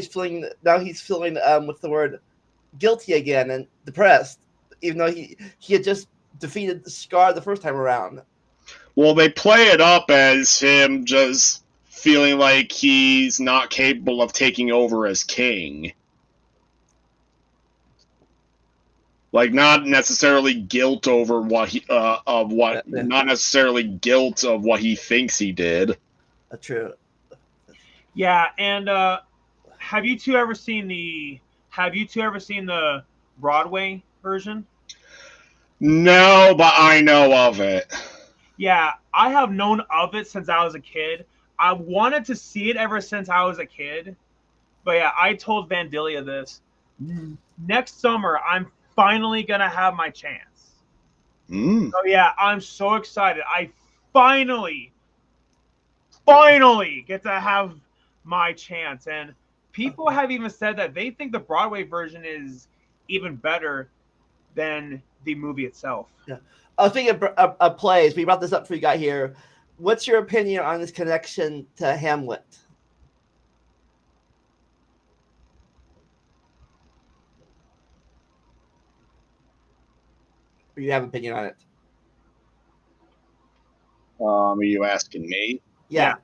[SPEAKER 2] feeling what's the word, guilty again and depressed, even though he had just defeated Scar the first time around.
[SPEAKER 3] Well, they play it up as him just feeling like he's not capable of taking over as king. Like, not necessarily guilt over what he not necessarily guilt of what he thinks he did.
[SPEAKER 2] True.
[SPEAKER 1] Yeah, and have you two ever seen the Broadway version?
[SPEAKER 3] No, but I know of it.
[SPEAKER 1] Yeah, I have known of it since I was a kid. I wanted to see it ever since I was a kid. But yeah, I told Vandalia this. Next summer, I'm finally going to have my chance. So yeah, I'm so excited. I finally get to have my chance. And people have even said that they think the Broadway version is even better than the movie itself.
[SPEAKER 2] Yeah. Speaking of plays, we brought this up before you got here. What's your opinion on this connection to Hamlet? Or you have an opinion on it?
[SPEAKER 3] Are you asking me?
[SPEAKER 2] Yeah.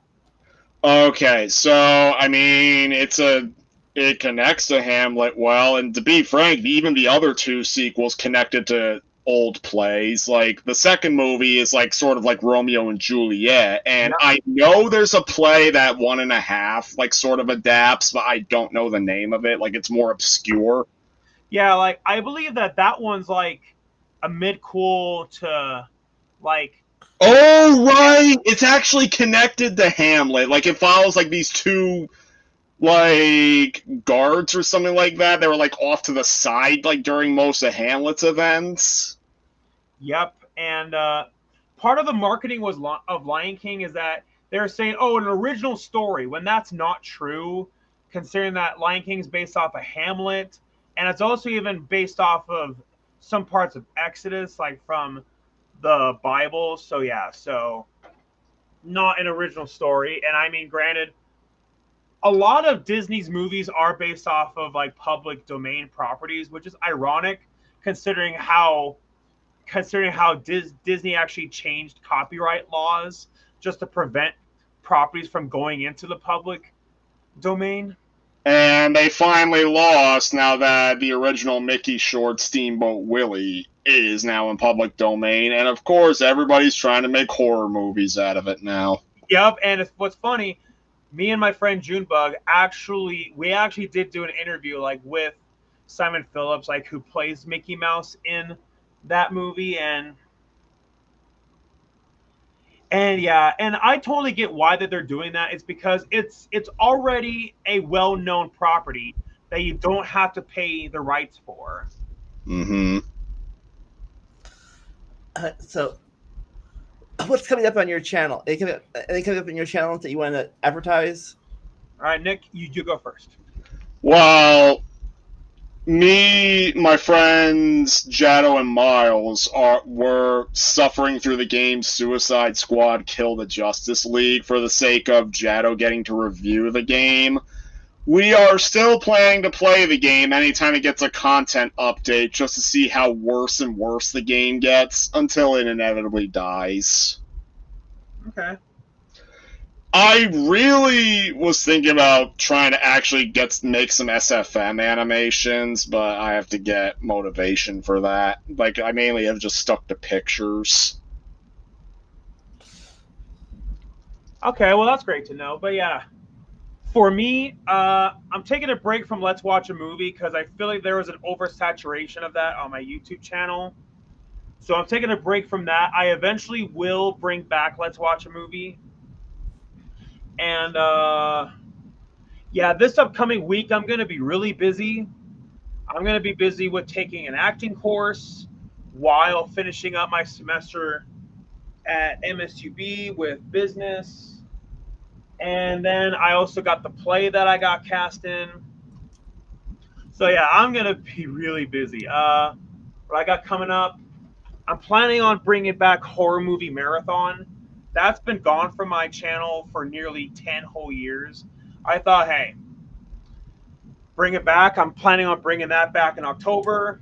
[SPEAKER 3] Okay, so I mean, it connects to Hamlet well, and to be frank, even the other two sequels connected to old plays. Like the second movie is like sort of like Romeo and Juliet, and I know there's a play that 1.5 like sort of adapts, but I don't know the name of it. Like it's more obscure.
[SPEAKER 1] Yeah, like I believe that one's like a mid-cool to like.
[SPEAKER 3] Oh right, it's actually connected to Hamlet. Like it follows like these two like guards or something like that. They were like off to the side like during most of Hamlet's events.
[SPEAKER 1] Yep, and part of the marketing of Lion King is that they're saying, "Oh, an original story," when that's not true, considering that Lion King is based off of Hamlet, and it's also even based off of some parts of Exodus, like from the Bible. So yeah, so not an original story. And I mean, granted, a lot of Disney's movies are based off of like public domain properties, which is ironic considering how Disney actually changed copyright laws just to prevent properties from going into the public domain.
[SPEAKER 3] And they finally lost now that the original Mickey short, Steamboat Willie, is now in public domain. And of course, everybody's trying to make horror movies out of it now.
[SPEAKER 1] Yep, and what's funny, me and my friend Junebug actually did do an interview like with Simon Phillips, like who plays Mickey Mouse in that movie, and yeah, and I totally get why that they're doing that. It's because it's already a well-known property that you don't have to pay the rights for.
[SPEAKER 3] Mm-hmm.
[SPEAKER 2] So, what's coming up on your channel? Anything coming up on your channel that you want to advertise?
[SPEAKER 1] All right, Nick, you go first.
[SPEAKER 3] Well, me, my friends Jado and Miles were suffering through the game Suicide Squad Kill the Justice League for the sake of Jado getting to review the game. We are still planning to play the game anytime it gets a content update just to see how worse and worse the game gets until it inevitably dies.
[SPEAKER 1] Okay.
[SPEAKER 3] I really was thinking about trying to actually make some SFM animations, but I have to get motivation for that. Like, I mainly have just stuck to pictures.
[SPEAKER 1] Okay, well that's great to know. But yeah, for me, I'm taking a break from Let's Watch a Movie because I feel like there was an oversaturation of that on my YouTube channel. So I'm taking a break from that. I eventually will bring back Let's Watch a Movie. And yeah, this upcoming week, I'm going to be really busy. I'm going to be busy with taking an acting course while finishing up my semester at MSUB with business. And then I also got the play that I got cast in. So yeah, I'm going to be really busy. What I got coming up, I'm planning on bringing back Horror Movie Marathon. That's been gone from my channel for nearly 10 whole years. I thought, hey, bring it back. I'm planning on bringing that back in October.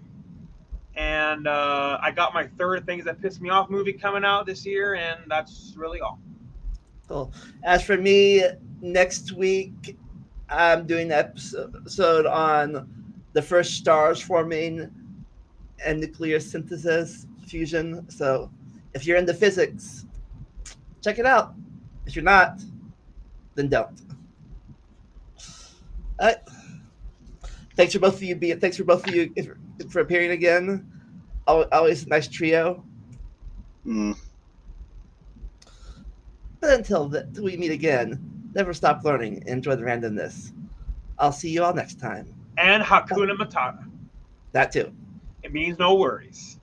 [SPEAKER 1] And I got my third Things That Piss Me Off movie coming out this year, and that's really all.
[SPEAKER 2] Cool. As for me, next week I'm doing an episode on the first stars forming and nuclear synthesis fusion. So if you're into physics, check it out. If you're not, then don't. All right. Thanks for both of you for appearing again. Always a nice trio.
[SPEAKER 3] Mm.
[SPEAKER 2] But until we meet again, never stop learning and enjoy the randomness. I'll see you all next time.
[SPEAKER 1] And Hakuna Matata.
[SPEAKER 2] That too.
[SPEAKER 1] It means no worries.